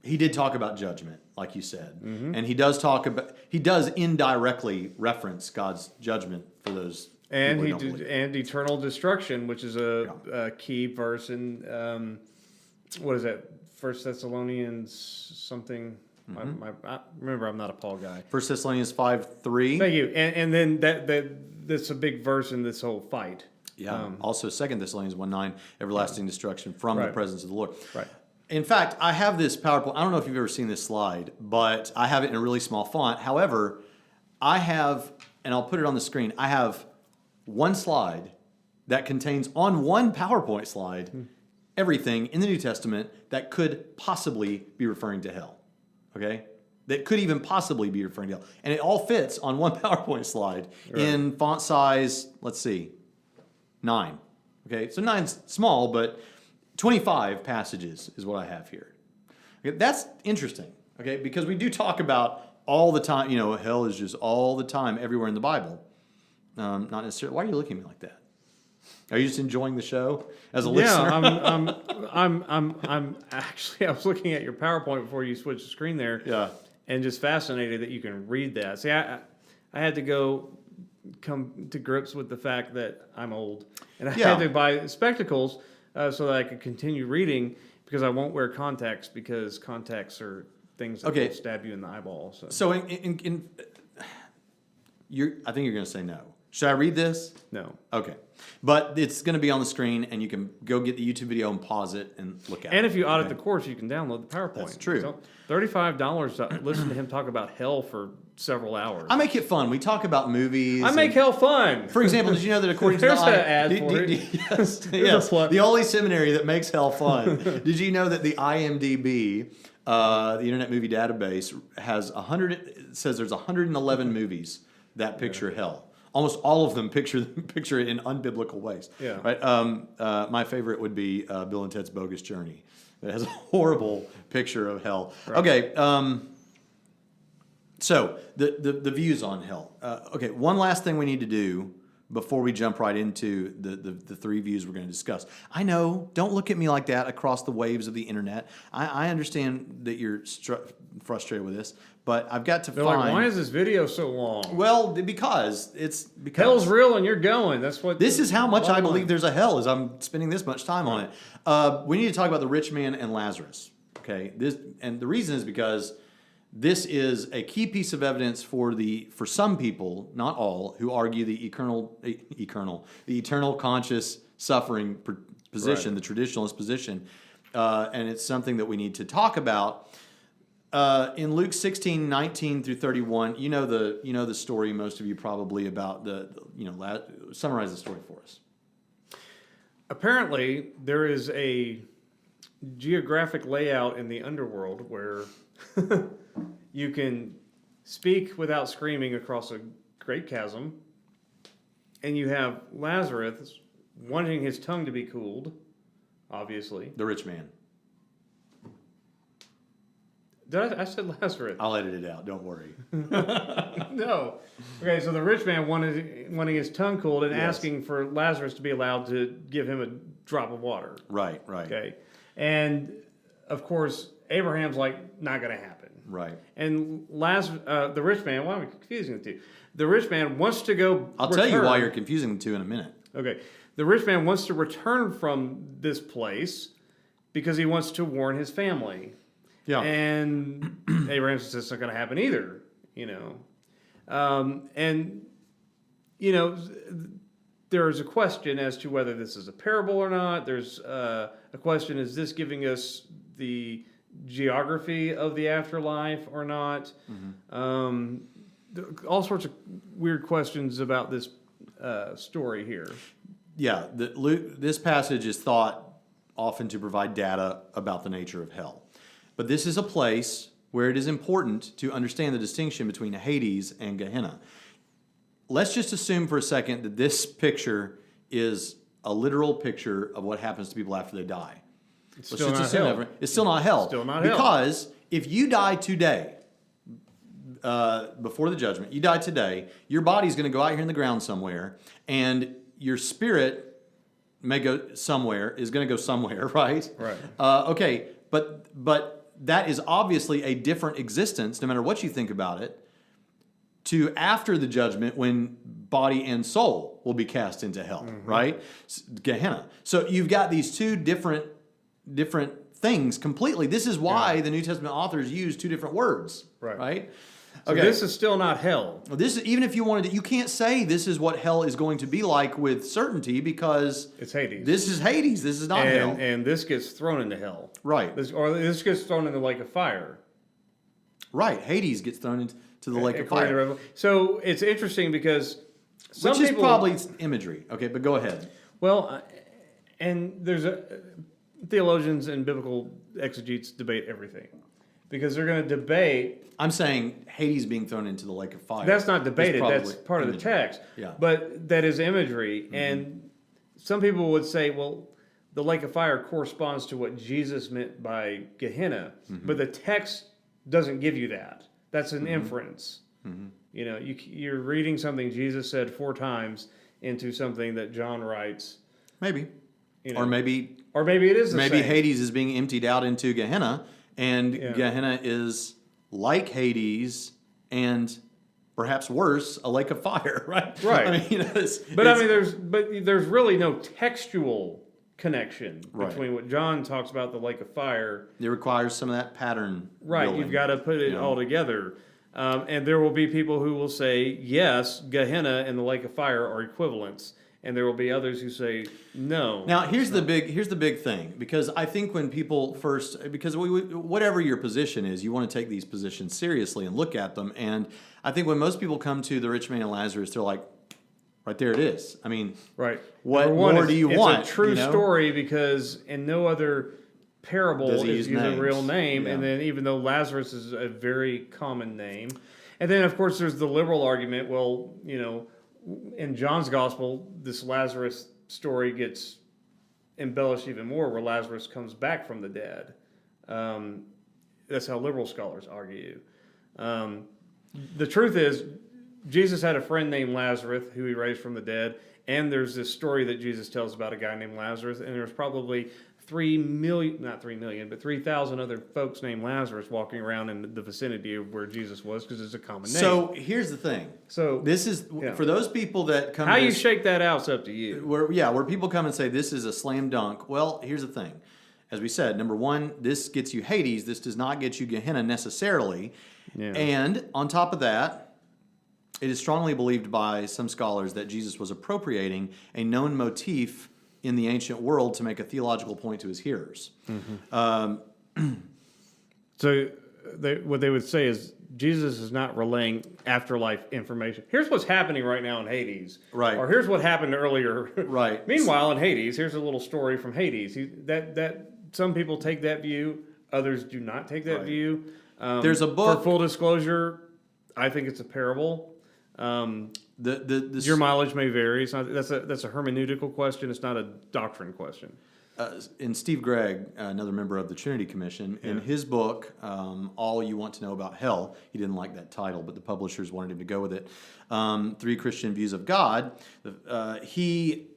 he did talk about judgment, like you said, and he does indirectly reference God's judgment for those. And and eternal destruction, which is a key verse in what is that? 1 Thessalonians something. Remember, I'm not a Paul guy. 1 Thessalonians 5:3. Thank you. And then that's a big verse in this whole fight. Yeah. Also, 2 Thessalonians 1:9, everlasting destruction from the presence of the Lord. Right. In fact, I have this PowerPoint. I don't know if you've ever seen this slide, but I have it in a really small font. However, I have, and I'll put it on the screen, I have one slide that contains on one PowerPoint slide everything in the New Testament that could possibly be referring to hell. Okay? That could even possibly be referring to hell. And it all fits on one PowerPoint slide in font size, let's see, 9. Okay? So 9's small, but 25 passages is what I have here. Okay? That's interesting, okay? Because we do talk about all the time, hell is just all the time everywhere in the Bible. Not necessarily. Why are you looking at me like that? Are you just enjoying the show as a listener? I'm actually. I was looking at your PowerPoint before you switched the screen there. Yeah. And just fascinated that you can read that. See, I I had to come to grips with the fact that I'm old, and I Yeah. had to buy spectacles so that I could continue reading because I won't wear contacts because contacts are things that will stab you in the eyeball. So I think you're going to say no. Should I read this? No. Okay. But it's going to be on the screen, and you can go get the YouTube video and pause it and look at it. And if you audit the course, you can download the PowerPoint. That's true. So $35 to listen to him talk about hell for several hours. I make it fun. We talk about movies. I make hell fun. For example, did you know that according to There's the an ad for it. Yes, There's a plug. the only seminary that makes hell fun. Did you know that the IMDb, the Internet Movie Database, has says there's 111 movies that picture hell. Almost all of them picture it in unbiblical ways. Yeah. Right. My favorite would be Bill and Ted's Bogus Journey. It has a horrible picture of hell. Right. Okay. So the views on hell. Okay. One last thing we need to do before we jump right into the three views we're going to discuss. I know. Don't look at me like that across the waves of the internet. I understand that you're frustrated with this, but I've got to They're find. like, why is this video so long? Well, because hell's real and you're going. That's what. This is how much I believe there's a hell, as I'm spending this much time on it. We need to talk about the Rich Man and Lazarus. Okay, and the reason is because this is a key piece of evidence for some people, not all, who argue the eternal conscious suffering position, the traditionalist position, and it's something that we need to talk about. In Luke 16:19 through 31, you know the story, most of you probably, about summarize the story for us. Apparently, there is a geographic layout in the underworld where you can speak without screaming across a great chasm, and you have Lazarus wanting his tongue to be cooled, obviously. The rich man. I said Lazarus. I'll edit it out. Don't worry. No. Okay, so the rich man wanting his tongue cooled and asking for Lazarus to be allowed to give him a drop of water. Right. Okay. And, of course, Abraham's like, not going to happen. Right. And the rich man, why am I confusing the two? The rich man wants to go I'll tell you why you're confusing the two in a minute. Okay. The rich man wants to return from this place because he wants to warn his family. Yeah. And Abraham says it's not going to happen either, there's a question as to whether this is a parable or not. There's a question, is this giving us the geography of the afterlife or not? Mm-hmm. All sorts of weird questions about this story here. Yeah, this passage is thought often to provide data about the nature of hell. But this is a place where it is important to understand the distinction between Hades and Gehenna. Let's just assume for a second that this picture is a literal picture of what happens to people after they die. It's still not hell. It's still not hell. Still not hell. Because if you die today, before the judgment, you die today, your body's going to go out here in the ground somewhere, and your spirit is going to go somewhere, right? Right. Okay, but that is obviously a different existence, no matter what you think about it, to after the judgment when body and soul will be cast into hell, right? Gehenna. So you've got these two different things completely. This is why the New Testament authors use two different words, right? So this is still not hell. This is, even if you wanted to, you can't say this is what hell is going to be like with certainty because it's Hades. This is Hades. This is not hell. And this gets thrown into hell. Right. This gets thrown into the lake of fire. Right. Hades gets thrown into the lake of fire. So it's interesting because which is probably imagery. Okay, but go ahead. Well, and there's theologians and biblical exegetes debate everything. Because they're going to debate. I'm saying Hades being thrown into the lake of fire. That's not debated. That's part of the text. Yeah. But that is imagery. Mm-hmm. And some people would say, well, the lake of fire corresponds to what Jesus meant by Gehenna. Mm-hmm. But the text doesn't give you that. That's an inference. Mm-hmm. You're reading something Jesus said 4 times into something that John writes. Maybe. Or maybe it is the same. Maybe Hades is being emptied out into Gehenna. And Gehenna is like Hades and perhaps worse, a lake of fire, right? Right. I mean, there's really no textual connection Right. between what John talks about, the lake of fire. it requires some of that pattern. Right, building, you've got to put it all together. And there will be people who will say, yes, Gehenna and the lake of fire are equivalents. And there will be others who say, no. Now, here's the big thing, because I think when people first, because whatever your position is, you want to take these positions seriously and look at them. And I think when most people come to the Rich Man and Lazarus, they're like, right there it is. I mean, right. What Number one, more do you want? It's a true you know? story because in no other parable Does he is use used a names? real name. Yeah. And then even though Lazarus is a very common name. And then, of course, there's the liberal argument, well, you know, in John's gospel, this Lazarus story gets embellished even more, where Lazarus comes back from the dead. That's how liberal scholars argue. The truth is, Jesus had a friend named Lazarus who he raised from the dead, and there's this story that Jesus tells about a guy named Lazarus, and there's probably 3,000 other folks named Lazarus walking around in the vicinity of where Jesus was, because it's a common name. So here's the thing. So This is, for those people that come how to you this, shake that out's up to you. where people come and say this is a slam dunk. Well, here's the thing. As we said, number one, this gets you Hades. This does not get you Gehenna necessarily. Yeah. And on top of that, it is strongly believed by some scholars that Jesus was appropriating a known motif in the ancient world to make a theological point to his hearers. So what they would say is Jesus is not relaying afterlife information. Here's what's happening right now in Hades. Right. Or here's what happened earlier. Right. Meanwhile, in Hades, here's a little story from Hades. That some people take that view, others do not take that Right. view. There's a book. For full disclosure, I think it's a parable. Your mileage may vary. It's not, that's a hermeneutical question. It's not a doctrine question. And Steve Gregg, another member of the Trinity Commission, in his book, All You Want to Know About Hell, he didn't like that title, but the publishers wanted him to go with it, 3 Christian Views of God, he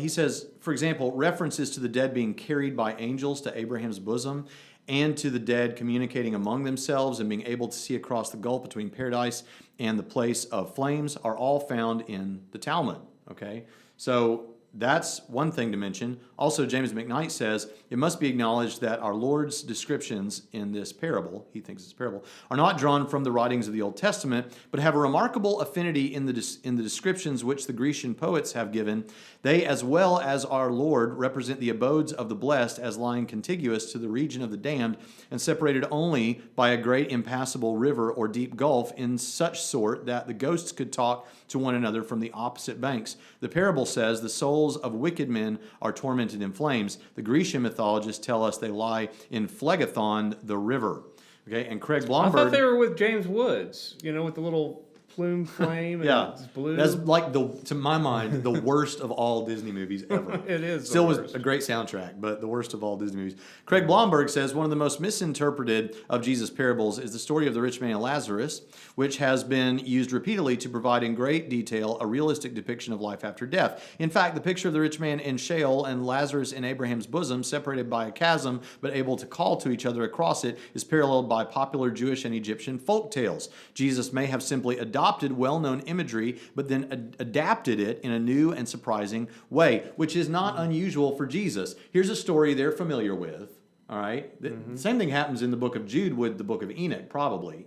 says, for example, references to the dead being carried by angels to Abraham's bosom and to the dead communicating among themselves and being able to see across the gulf between paradise and the place of flames are all found in the Talmud, okay? So that's one thing to mention. Also, James McKnight says, it must be acknowledged that our Lord's descriptions in this parable, he thinks it's a parable, are not drawn from the writings of the Old Testament, but have a remarkable affinity in the descriptions which the Grecian poets have given. They, as well as our Lord, represent the abodes of the blessed as lying contiguous to the region of the damned and separated only by a great impassable river or deep gulf in such sort that the ghosts could talk to one another from the opposite banks. The parable says the souls of wicked men are tormented in flames. The Grecian mythologists tell us they lie in Phlegathon, the river. Okay, and Craig Blomberg. I thought they were with James Woods, with the little plume flame and it's blue. That's like, to my mind, the worst of all Disney movies ever. It is. Still was a great soundtrack, but the worst of all Disney movies. Craig Blomberg says one of the most misinterpreted of Jesus' parables is the story of the rich man and Lazarus, which has been used repeatedly to provide in great detail a realistic depiction of life after death. In fact, the picture of the rich man in Sheol and Lazarus in Abraham's bosom, separated by a chasm but able to call to each other across it, is paralleled by popular Jewish and Egyptian folk tales. Jesus may have simply adopted well-known imagery, but then adapted it in a new and surprising way, which is not unusual for Jesus. Here's a story they're familiar with. All right. The same thing happens in the book of Jude with the book of Enoch, probably,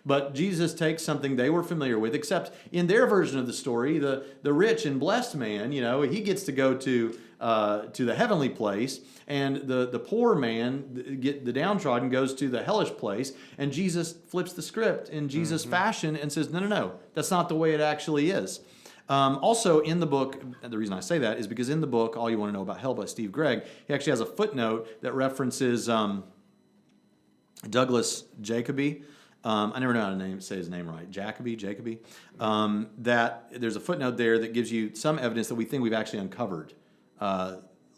But Jesus takes something they were familiar with, except in their version of the story, the rich and blessed man, he gets to go to the heavenly place, and the poor man, the downtrodden, goes to the hellish place, and Jesus flips the script in Jesus' fashion and says, no, that's not the way it actually is. Also in the book, the reason I say that is because in the book, All You Want to Know About Hell by Steve Gregg, he actually has a footnote that references Douglas Jacoby. I never know how to say his name right. Jacoby. That there's a footnote there that gives you some evidence that we think we've actually uncovered,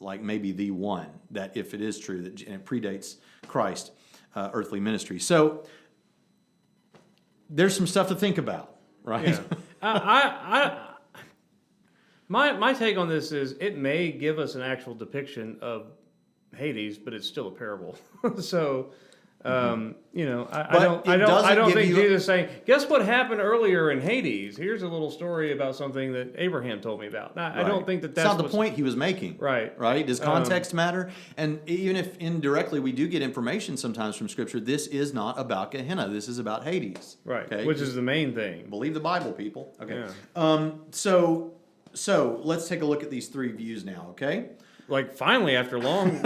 like maybe the one, that if it is true, that it predates Christ's earthly ministry. So there's some stuff to think about, right? Yeah. My take on this is it may give us an actual depiction of Hades, but it's still a parable. So You know, I But it don't doesn't give think you- Jesus is saying, guess what happened earlier in Hades? Here's a little story about something that Abraham told me about. Now, I don't think that's not the what's- point he was making. Right. Right? Does context matter? And even if indirectly we do get information sometimes from Scripture, this is not about Gehenna. This is about Hades. Right, Okay? which is the main thing. Believe the Bible, people. Okay. Yeah. So let's take a look at these three views now, okay? Like, finally, after long...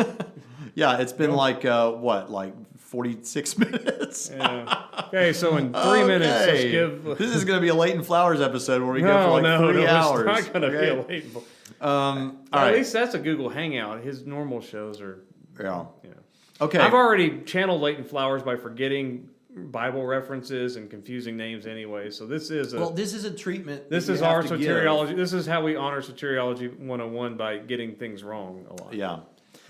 Yeah, it's been like 46 minutes? Yeah. Okay, so in 3 minutes, let's Okay. give... This is going to be a Leighton Flowers episode where we go for like 3 hours. It's not going to okay? be a late... All At right. least that's a Google Hangout. His normal shows are... Yeah. You know. Okay. I've already channeled Leighton Flowers by forgetting Bible references and confusing names anyway. So this is a... Well, this is a treatment. This that is you have our to give. soteriology. This is how we honor soteriology 101 by getting things wrong a lot. Yeah.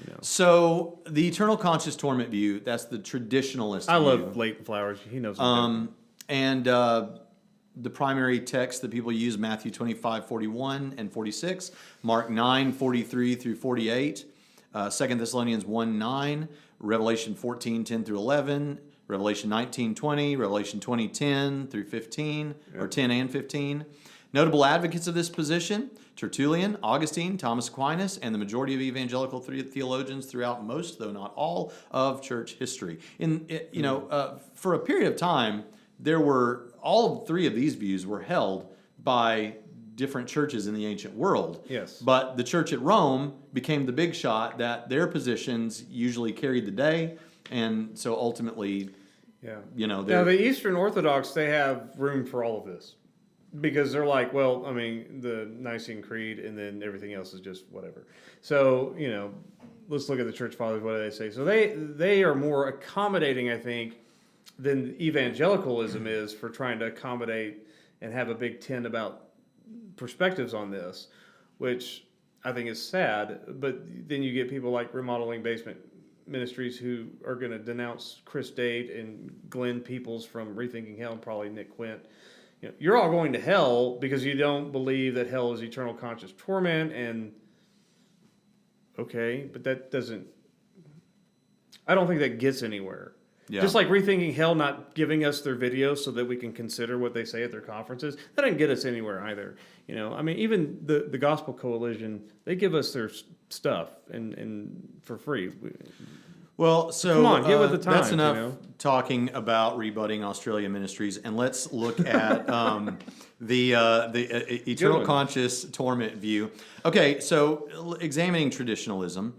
You know. So the eternal conscious torment view, that's the traditionalist I view. love Leighton Flowers. He knows. And the primary text that people use, Matthew 25:41 and 46, Mark 9:43 through 48, 2 Thessalonians 1:9, Revelation 14:10 through 11, Revelation 19:20, Revelation 20:10 through 15, or 10 and 15. Notable advocates of this position, Tertullian, Augustine, Thomas Aquinas, and the majority of evangelical theologians throughout most, though not all, of church history. For a period of time, all three of these views were held by different churches in the ancient world. Yes. But the church at Rome became the big shot that their positions usually carried the day, and so ultimately, Yeah. now the Eastern Orthodox, they have room for all of this. Because they're like, well, I mean, the Nicene Creed and then everything else is just whatever. So, let's look at the Church Fathers. What do they say? So they are more accommodating, I think, than evangelicalism is for trying to accommodate and have a big tent about perspectives on this, which I think is sad. But then you get people like Remodeling Basement Ministries who are going to denounce Chris Date and Glenn Peoples from Rethinking Hell and probably Nick Quint. You're all going to hell because you don't believe that hell is eternal conscious torment, and okay, but that doesn't... I don't think that gets anywhere. Yeah. Just like Rethinking Hell not giving us their videos so that we can consider what they say at their conferences, that didn't get us anywhere either. Even the Gospel Coalition, they give us their stuff and for free. Well, so Come on, get with the that's times, enough talking about rebutting Australia Ministries, and let's look at the eternal one. conscious torment view. Okay, so examining traditionalism,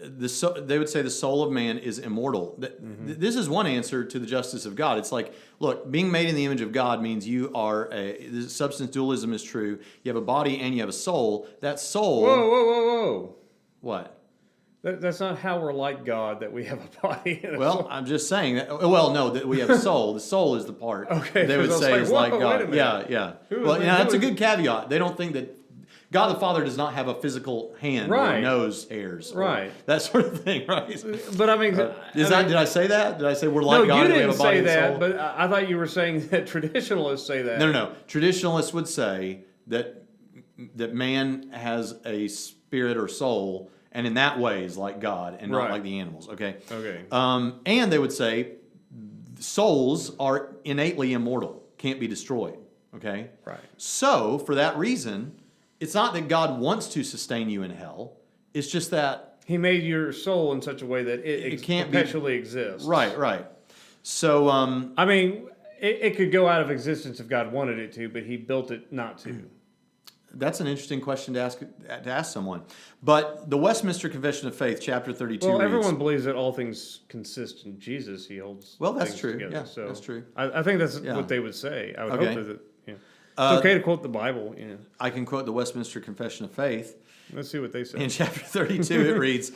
they would say the soul of man is immortal. This is one answer to the justice of God. It's like, look, being made in the image of God means you are the substance dualism is true. You have a body and you have a soul. That soul. Whoa. What? That's not how we're like God, that we have a body and a Well, soul. I'm just saying that. Well, no, that we have a soul. The soul is the part Okay, they would because I say was is like, like whoa, wait a God. minute. Yeah. Who Well, is- that's who a is- good caveat. They don't think that God the Father does not have a physical hand or Right. nose hairs, or Right. that sort of thing, right? But I mean, Did I say that? Did I say we're like no, God you and we have didn't a body say and that, soul? but I thought you were saying that traditionalists say that. No. Traditionalists would say that man has a spirit or soul, and in that way is like God and not Right. like the animals. Okay. Okay. And they would say souls are innately immortal, can't be destroyed. Okay. Right. So for that reason, it's not that God wants to sustain you in hell. It's just that He made your soul in such a way that it can't be- perpetually exists. right. So I mean, it could go out of existence if God wanted it to, but He built it not to. that's an interesting question to ask someone. But the Westminster Confession of Faith, chapter 32. Well, reads, everyone believes that all things consist in Jesus. He holds. Well, that's things true. Together. Yeah, so that's true. I think that's Yeah. what they would say. I would Okay. hope that. It's okay to quote the Bible. I can quote the Westminster Confession of Faith. Let's see what they say. In chapter 32, it reads,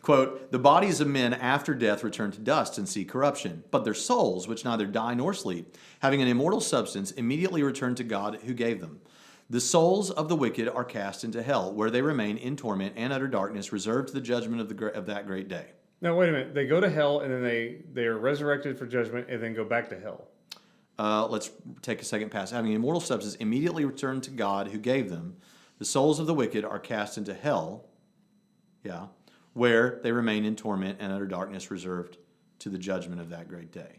quote, "The bodies of men after death return to dust and see corruption, but their souls, which neither die nor sleep, having an immortal substance, immediately return to God who gave them. The souls of the wicked are cast into hell, where they remain in torment and utter darkness, reserved to the judgment of that great day." Now, wait a minute. They go to hell, and then they are resurrected for judgment, and then go back to hell. Let's take a second pass. Having an immortal substance, immediately return to God who gave them. The souls of the wicked are cast into hell, where they remain in torment and utter darkness, reserved to the judgment of that great day.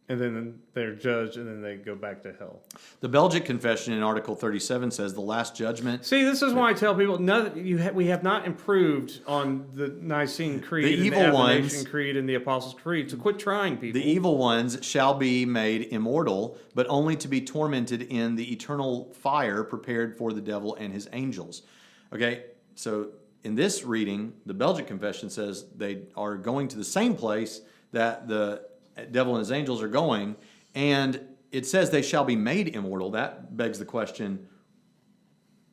And then they're judged, and then they go back to hell. The Belgic Confession in Article 37 says the last judgment. See, this is why I tell people we have not improved on the Nicene Creed, The and evil the ones- Athanasian Creed, and the Apostles' Creed. So quit trying, people. The evil ones shall be made immortal, but only to be tormented in the eternal fire prepared for the devil and his angels. Okay, so in this reading, the Belgic Confession says they are going to the same place that the devil and his angels are going, and it says they shall be made immortal. That begs the question,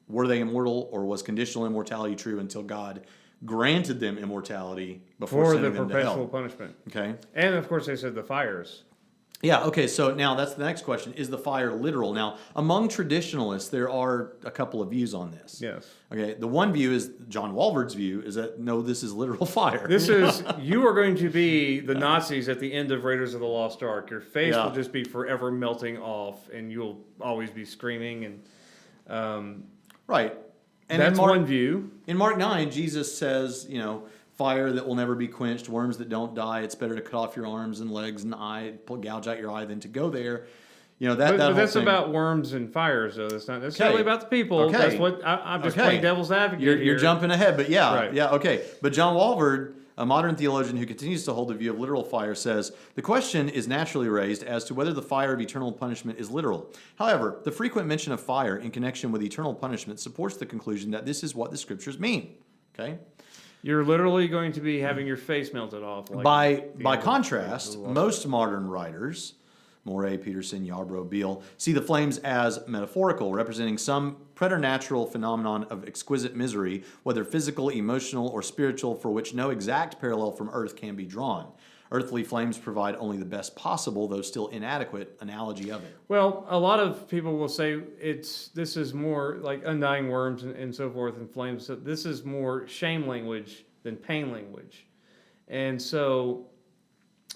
were they immortal, or was conditional immortality true until God granted them immortality before for the sending them to perpetual hell? punishment. Okay. And of course, they said the fires. Yeah, okay, so now that's the next question. Is the fire literal? Now, among traditionalists, there are a couple of views on this. Yes. Okay, the one view is, John Walvoord's view, is that, no, this is literal fire. This is, you are going to be the Nazis at the end of Raiders of the Lost Ark. Your face Yeah. will just be forever melting off, and you'll always be screaming. And Right. And that's in Mark, one view. In Mark 9, Jesus says, fire that will never be quenched, worms that don't die. It's better to cut off your arms and legs and eye, gouge out your eye than to go there. That But whole that's thing. about worms and fires, though. That's not necessarily Okay. about the people. Okay. That's what I'm just Okay. playing devil's advocate You're here. jumping ahead, but yeah, Right. yeah, okay. But John Walvoord, a modern theologian who continues to hold the view of literal fire, says, the question is naturally raised as to whether the fire of eternal punishment is literal. However, the frequent mention of fire in connection with eternal punishment supports the conclusion that this is what the scriptures mean. Okay? You're literally going to be having your face melted off. Like By contrast, most modern writers, Moray, Peterson, Yarbrough, Beale, see the flames as metaphorical, representing some preternatural phenomenon of exquisite misery, whether physical, emotional, or spiritual, for which no exact parallel from earth can be drawn. Earthly flames provide only the best possible, though still inadequate, analogy of it. Well, a lot of people will say this is more like undying worms and so forth and flames. So this is more shame language than pain language. And so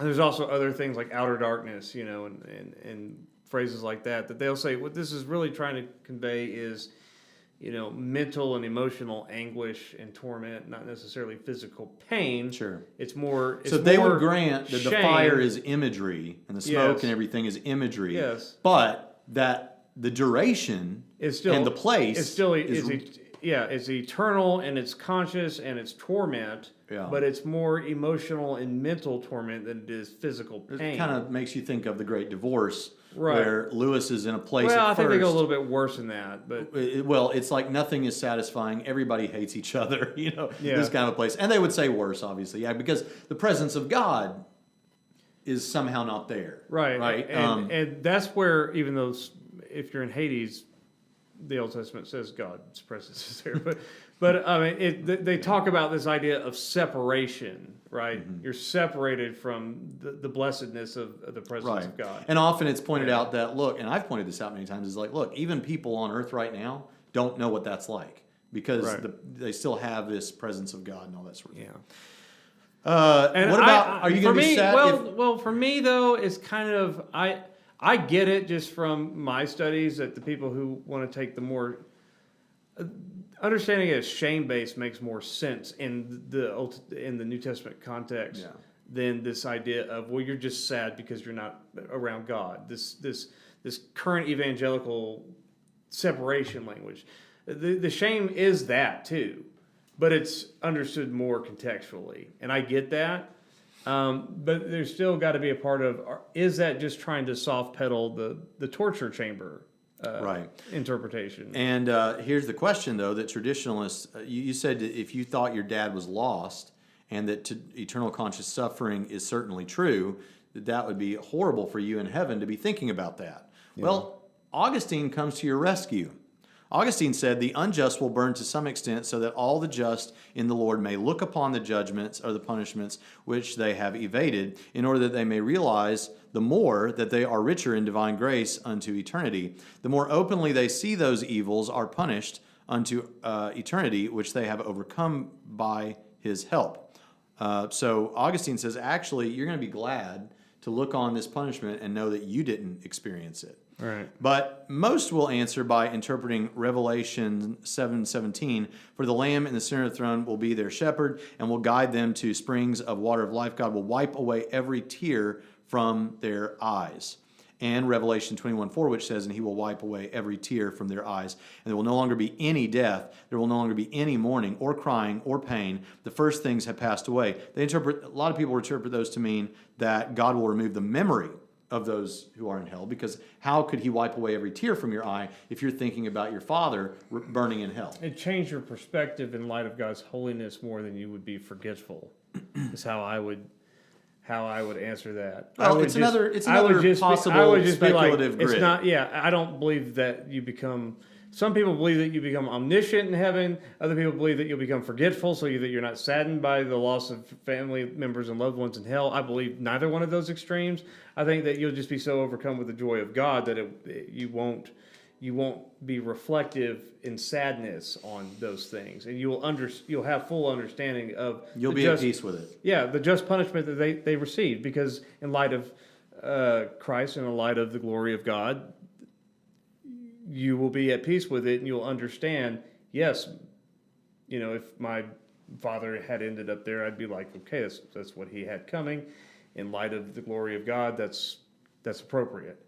there's also other things like outer darkness, and phrases like that they'll say what this is really trying to convey is, mental and emotional anguish and torment, not necessarily physical pain. Sure. It's more. So they would grant that the shame. fire is imagery and the smoke Yes. and everything is imagery. Yes. But that the duration It's still, and the place it's still is it's eternal and it's conscious and it's torment. Yeah. But it's more emotional and mental torment than it is physical pain. It kind of makes you think of the Great Divorce, Right. where Lewis is in a place. Well, at I think they go a first- little bit worse than that, but Well, it's like nothing is satisfying. Everybody hates each other. Yeah. This kind of a place, and they would say worse, obviously, yeah, because the presence of God is somehow not there. right, Right. and that's where even though if you're in Hades, the Old Testament says God's presence is there, but I mean, they talk about this idea of separation, right? Mm-hmm. You're separated from the blessedness of the presence Right. of God. And often it's pointed out that, look, and I've pointed this out many times, is like, look, even people on earth right now don't know what that's like because Right. they still have this presence of God and all that sort of thing. Yeah. And What about, are you going to be sad? Well, for me though, it's kind of I get it just from my studies that the people who want to take the more understanding it as shame based makes more sense in the New Testament context Yeah. than this idea of you're just sad because you're not around God. This current evangelical separation language. The shame is that too, but it's understood more contextually, and I get that. But there's still got to be a part of, is that just trying to soft pedal the torture chamber Right. interpretation? And here's the question, though, that traditionalists, you said that if you thought your dad was lost and that eternal conscious suffering is certainly true, that would be horrible for you in heaven to be thinking about that. Yeah. Well, Augustine comes to your rescue. Augustine said, the unjust will burn to some extent so that all the just in the Lord may look upon the judgments or the punishments which they have evaded, in order that they may realize the more that they are richer in divine grace unto eternity. The more openly they see those evils are punished unto eternity, which they have overcome by his help. So Augustine says, actually, you're going to be glad to look on this punishment and know that you didn't experience it. Right. But most will answer by interpreting Revelation 7:17, for the Lamb in the center of the throne will be their shepherd and will guide them to springs of water of life. God will wipe away every tear from their eyes. And Revelation 21:4, which says, and he will wipe away every tear from their eyes. And there will no longer be any death. There will no longer be any mourning or crying or pain. The first things have passed away. A lot of people interpret those to mean that God will remove the memory of those who are in hell, because how could he wipe away every tear from your eye if you're thinking about your father burning in hell? It changed your perspective in light of God's holiness more than you would be forgetful. Is how I would answer that. Well, it's another possible speculative grid. It's not. Yeah, I don't believe that you become. Some people believe that you become omniscient in heaven. Other people believe that you'll become forgetful, so that you're not saddened by the loss of family members and loved ones in hell. I believe neither one of those extremes. I think that you'll just be so overcome with the joy of God that you won't be reflective in sadness on those things, and you'll have full understanding of. You'll be at peace with it. Yeah, the just punishment that they received, because in light of Christ and in light of the glory of God, you will be at peace with it, and you'll understand, yes, if my father had ended up there, I'd be like, okay, that's what he had coming. In light of the glory of God, that's appropriate.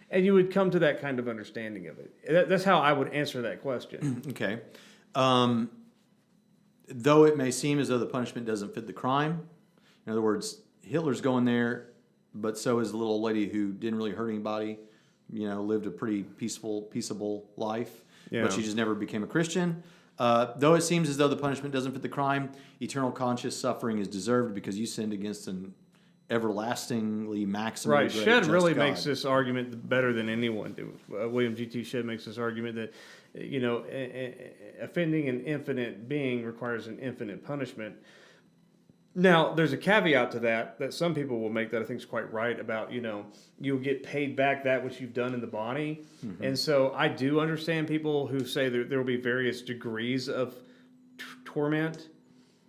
And you would come to that kind of understanding of it. That's how I would answer that question. Okay. Though it may seem as though the punishment doesn't fit the crime, in other words, Hitler's going there, but so is the little lady who didn't really hurt anybody, lived a pretty peaceable life, but she just never became a Christian. Though it seems as though the punishment doesn't fit the crime, eternal conscious suffering is deserved because you sinned against an everlastingly maximally right. great Shedd just really God. Makes this argument better than anyone do. William G.T. Shedd makes this argument that, offending an infinite being requires an infinite punishment. Now, there's a caveat to that some people will make that I think is quite right about, you'll get paid back that which you've done in the body. Mm-hmm. And so I do understand people who say there will be various degrees of torment.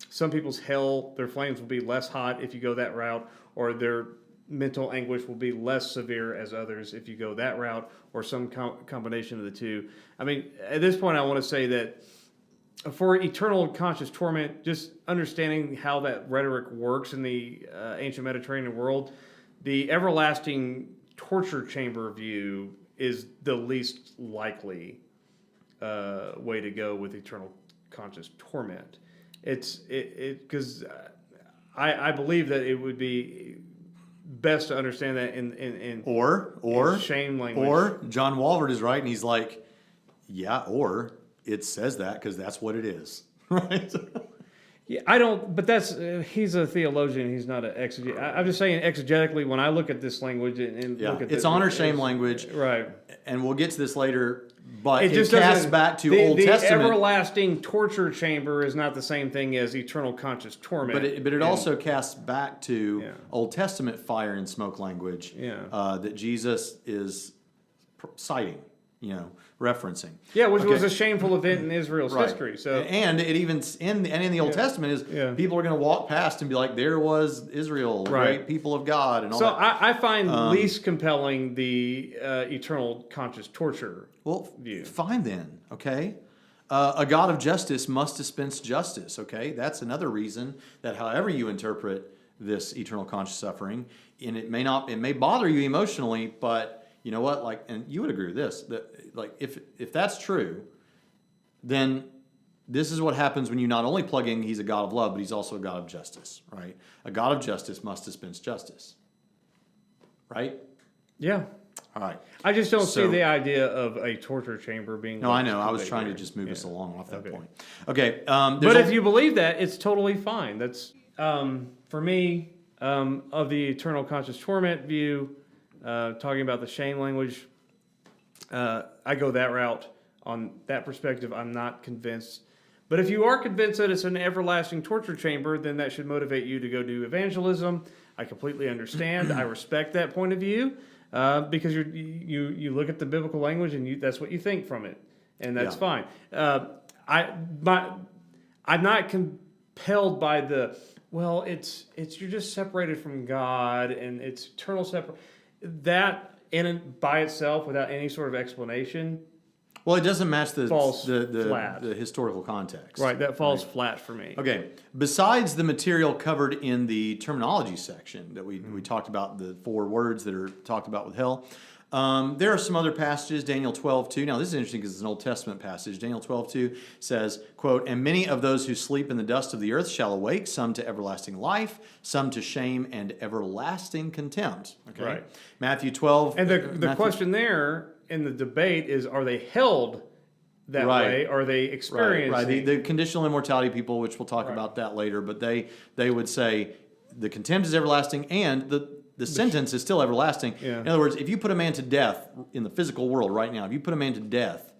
Some people's hell, their flames will be less hot if you go that route, or their mental anguish will be less severe as others if you go that route, or some combination of the two. I mean, at this point, I want to say that for eternal conscious torment, just understanding how that rhetoric works in the ancient Mediterranean world, the everlasting torture chamber view is the least likely way to go with eternal conscious torment. Because I believe that it would be best to understand that in shame language. Or John Walford is right, and he's like, yeah, or it says that because that's what it is, right? Yeah, I don't. But he's a theologian. He's not an exegete. I'm just saying exegetically when I look at this language and look at it's honor shame language, right? And we'll get to this later. But it just casts back to Old Testament. The everlasting torture chamber is not the same thing as eternal conscious torment. But it also casts back to Old Testament fire and smoke language that Jesus is citing, referencing. Yeah, which was a shameful event in Israel's history. So and it even in the Old Testament is people are going to walk past and be like, there was Israel, great people of God, and all that. So I find least compelling the eternal conscious torture view. Fine then, okay. A God of justice must dispense justice, okay. That's another reason that however you interpret this eternal conscious suffering, and it may bother you emotionally, but you know what? And you would agree with this, that if that's true, then this is what happens when you not only plug in he's a God of love, but he's also a God of justice, right? A God of justice must dispense justice, right? Yeah. All right. I just don't see the idea of a torture chamber being. No, I know. I was trying to just move us along off that point. Okay. But if you believe that, it's totally fine. That's for me of the eternal conscious torment view. Talking about the shame language, I go that route. On that perspective, I'm not convinced. But if you are convinced that it's an everlasting torture chamber, then that should motivate you to go do evangelism. I completely understand. I respect that point of view because you look at the biblical language and that's what you think from it, and that's fine. I'm not compelled by the well, it's you're just separated from God, and it's eternal that by itself, without any sort of explanation, Well, it doesn't match falls flat. the historical context. Right, that falls flat for me. Okay. Besides the material covered in the terminology section that we talked about, the 4 words that are talked about with hell, there are some other passages. Daniel 12:2. Now, this is interesting because it's an Old Testament passage. Daniel 12:2 says, quote, "And many of those who sleep in the dust of the earth shall awake, some to everlasting life, some to shame and everlasting contempt." Okay. Right. Matthew 12. And the question there in the debate is, are they held that Right. way? Are they experiencing? Right. The conditional immortality people, which we'll talk about that later, but they would say the contempt is everlasting and the sentence is still everlasting. Yeah. In other words, if you put a man to death in the physical world right now, if you put a man to death,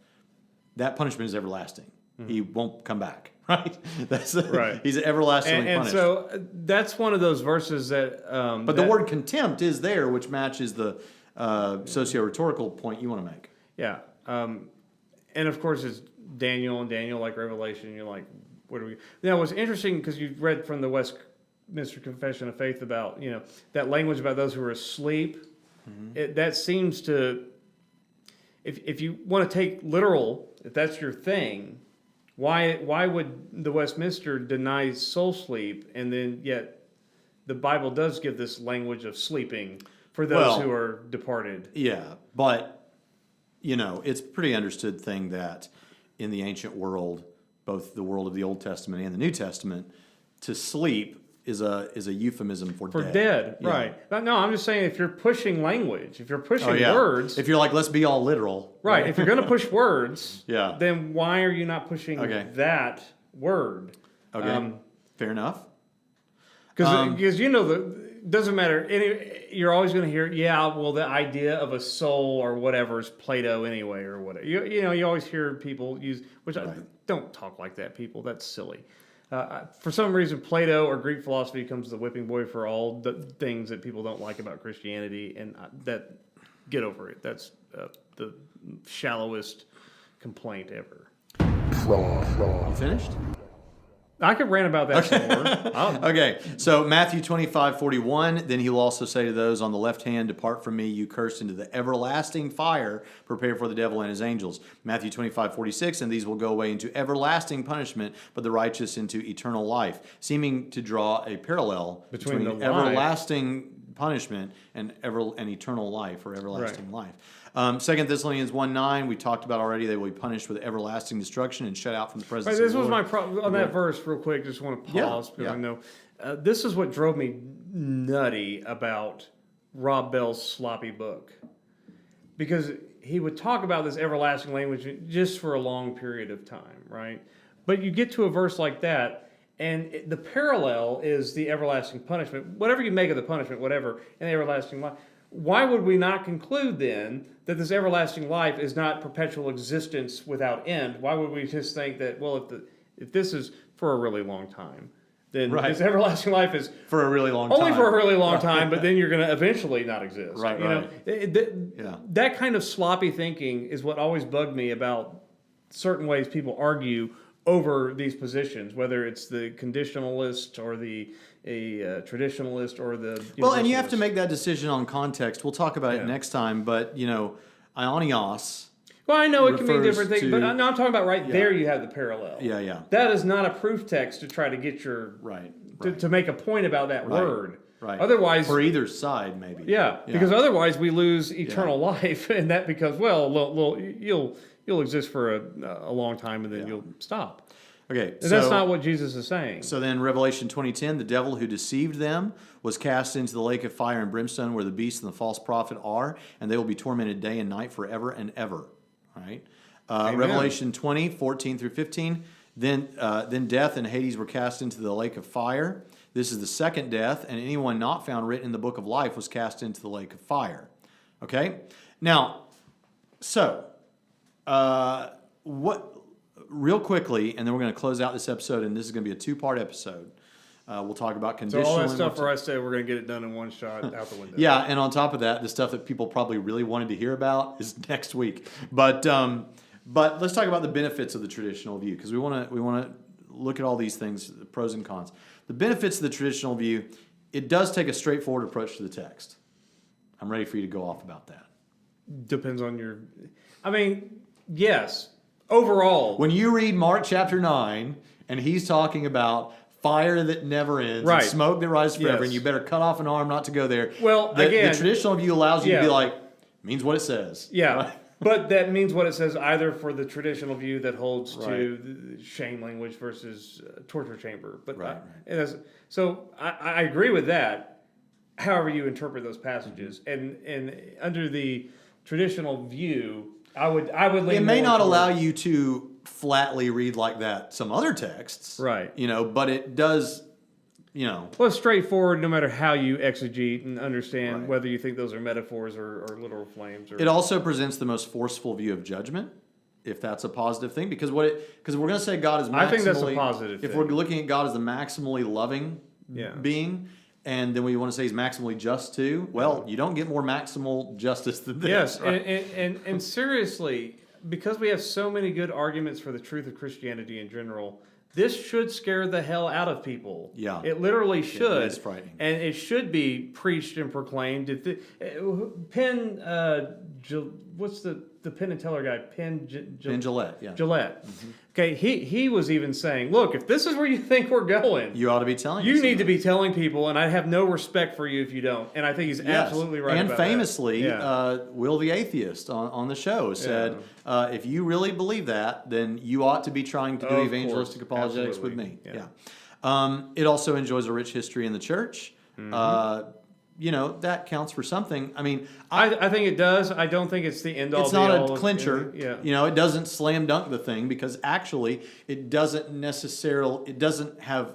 that punishment is everlasting. He won't come back. Right? That's Right. He's everlastingly and punished. so that's one of those verses that. But the word contempt is there, which matches the socio-rhetorical point you want to make. Yeah. And of course, it's Daniel, like Revelation. You're like, what do we. Now, what's interesting, because you read from the Westminster Confession of Faith about, that language about those who are asleep. That seems to. If you want to take literal, if that's your thing, why would the Westminster deny soul sleep, and then yet the Bible does give this language of sleeping for those who are departed? Yeah, but it's a pretty understood thing that in the ancient world, both the world of the Old Testament and the New Testament, to sleep is a euphemism for dead. Yeah. Right. No, I'm just saying, if you're pushing language, if you're pushing yeah. words, if you're like, let's be all literal. right? If you're going to push words, Yeah. then why are you not pushing that word? Okay, fair enough. Because doesn't matter. You're always going to hear, the idea of a soul or whatever is Plato anyway, or whatever. You always hear people use, which I don't talk like that, people. That's silly. For some reason, Plato or Greek philosophy becomes the whipping boy for all the things that people don't like about Christianity, and get over it. That's the shallowest complaint ever. You finished? I could rant about that some more. Okay, so Matthew 25:41, then he'll also say to those on the left hand, "Depart from me, you cursed, into the everlasting fire prepared for the devil and his angels." Matthew 25:46, "And these will go away into everlasting punishment, but the righteous into eternal life," seeming to draw a parallel between the life. everlasting punishment and eternal life, or everlasting life. 2 Thessalonians 1:9, we talked about already. They will be punished with everlasting destruction and shut out from the presence of This the was Lord. my problem on that verse, real quick. Just want to pause because I know this is what drove me nutty about Rob Bell's sloppy book, because he would talk about this everlasting language just for a long period of time, right? But you get to a verse like that, and the parallel is the everlasting punishment. Whatever you make of the punishment, whatever, and the everlasting life. Why would we not conclude then that this everlasting life is not perpetual existence without end? Why would we just think that, well, if this is for a really long time, then this everlasting life is for a really long time. Only for a really long time, but then you're going to eventually not exist. Right. That kind of sloppy thinking is what always bugged me about certain ways people argue over these positions, whether it's the conditionalist or a traditionalist or the well, and you have to make that decision on context. We'll talk about it next time, but Ionios. Well, I know it can mean different things, but I'm talking about there. You have the parallel. Yeah. That is not a proof text to try to get your to make a point about that word. Right. Otherwise, for either side, maybe. Yeah, because otherwise we lose eternal life, and that because you'll exist for a long time, and then you'll stop. Okay, and that's not what Jesus is saying. So then Revelation 20:10, the devil who deceived them was cast into the lake of fire and brimstone where the beast and the false prophet are, and they will be tormented day and night forever and ever. All right. Revelation 20:14 through 15, then death and Hades were cast into the lake of fire. This is the second death, and anyone not found written in the book of life was cast into the lake of fire. Okay? Now, so, real quickly, and then we're going to close out this episode, and this is going to be a two-part episode. We'll talk about conditional. So all that stuff where I say we're going to get it done in one shot out the window. Yeah, and on top of that, the stuff that people probably really wanted to hear about is next week. But let's talk about the benefits of the traditional view, because we want to look at all these things, the pros and cons. the benefits of the traditional view, it does take a straightforward approach to the text. I'm ready for you to go off about that. Depends on your... I mean, yes. Overall... When you read Mark chapter 9, and he's talking about fire that never ends, right. and smoke that rises forever, Yes. and you better cut off an arm not to go there. Well, the again... traditional view allows you to yeah. be like, means what it says. Yeah. Right? But that means what it says either for the traditional view that holds to Right. the shame language versus torture chamber. But Right, so I agree with that. However you interpret those passages, and under the traditional view, I would lean. It may more not toward- allow you to flatly read like that some other texts, Right. But it does, Well, it's straightforward no matter how you exegete and understand Right. whether you think those are metaphors or literal flames. Or, It also presents the most forceful view of judgment, if that's a positive thing, because we're going to say God is maximally. I think that's a positive If thing. we're looking at God as the maximally loving Yeah. being, and then we want to say he's maximally just too, well, you don't get more maximal justice than this. Yes, right? and seriously, because we have so many good arguments for the truth of Christianity in general, this should scare the hell out of people. Yeah. It literally should. it is frightening. And it should be preached and proclaimed. What's the Penn and Teller guy? Ben Gillette, yeah. Gillette. Okay, he was even saying, look, if this is where you think we're going, You ought to be telling you us need to about be telling people, and I have no respect for you if you don't. And I think he's Yes. absolutely right And about that. famously, Yeah. Will the Atheist on the show said, if you really believe that, then you ought to be trying to do Of evangelistic course. apologetics Absolutely. with me. Yeah. It also enjoys a rich history in the church. Mm-hmm. That counts for something. I mean, I think it does. I don't think it's the end all. it's be not all a of- clincher. Yeah. It doesn't slam dunk the thing, because actually it doesn't necessarily. It doesn't have.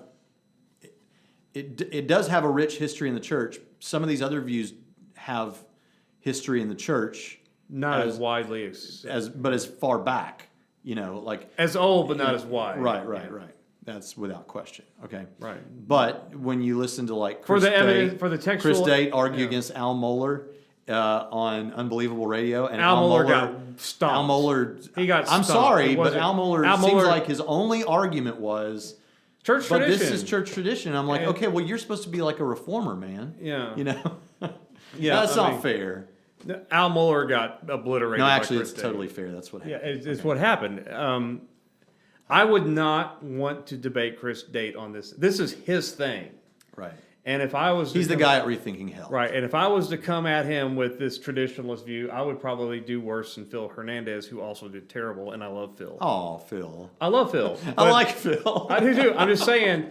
It does have a rich history in the church. Some of these other views have history in the church, Not as widely but as far back. Like as old, but not as wide. Right. That's without question. Okay. Right. But when you listen to like For Chris the evidence, Date, for the textual, Chris Date argue yeah. against Al Mohler on Unbelievable Radio, and Al Mohler got stomped. Al Mohler, He got I'm stomped. sorry, It but wasn't- Al Mohler Al seems Mohler- like his only argument was, church but tradition. this is church tradition. I'm like, And- okay, well, you're supposed to be like a reformer, man. Yeah. Yeah, that's I not mean, fair. Al Mohler got obliterated. No, by actually, Chris it's Date. totally fair. That's what Yeah, happened. it's what happened. I would not want to debate Chris Date on this. This is his thing. Right. And if I was... to He's the come- guy at Rethinking Hell. Right, and if I was to come at him with this traditionalist view, I would probably do worse than Phil Hernandez, who also did terrible, and I love Phil. Oh, Phil. I love Phil. I but like Phil. I do too. I'm just saying,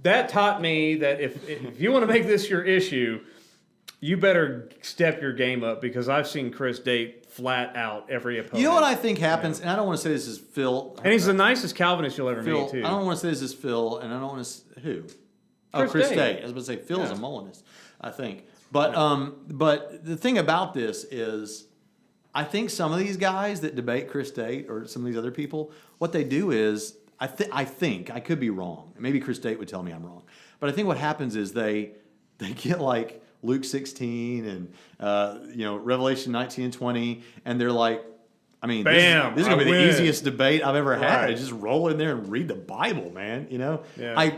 that taught me that if you want to make this your issue, you better step your game up, because I've seen Chris Date flat out every opponent. You know what I think happens, and I don't want to say this is Phil. And he's the nicest Calvinist you'll ever Phil, meet, too. I don't want to say this is Phil, and I don't want to who. Chris Chris Date. Date. I was about to say Phil's a Molinist, I think. But the thing about this is, I think some of these guys that debate Chris Date or some of these other people, what they do is, I think I could be wrong. Maybe Chris Date would tell me I'm wrong, but I think what happens is they get like Luke 16 and Revelation 19 and 20, and they're like, I mean, Bam, this is going to be I the win. easiest debate I've ever had. Right. Just roll in there and read the Bible, man. Yeah.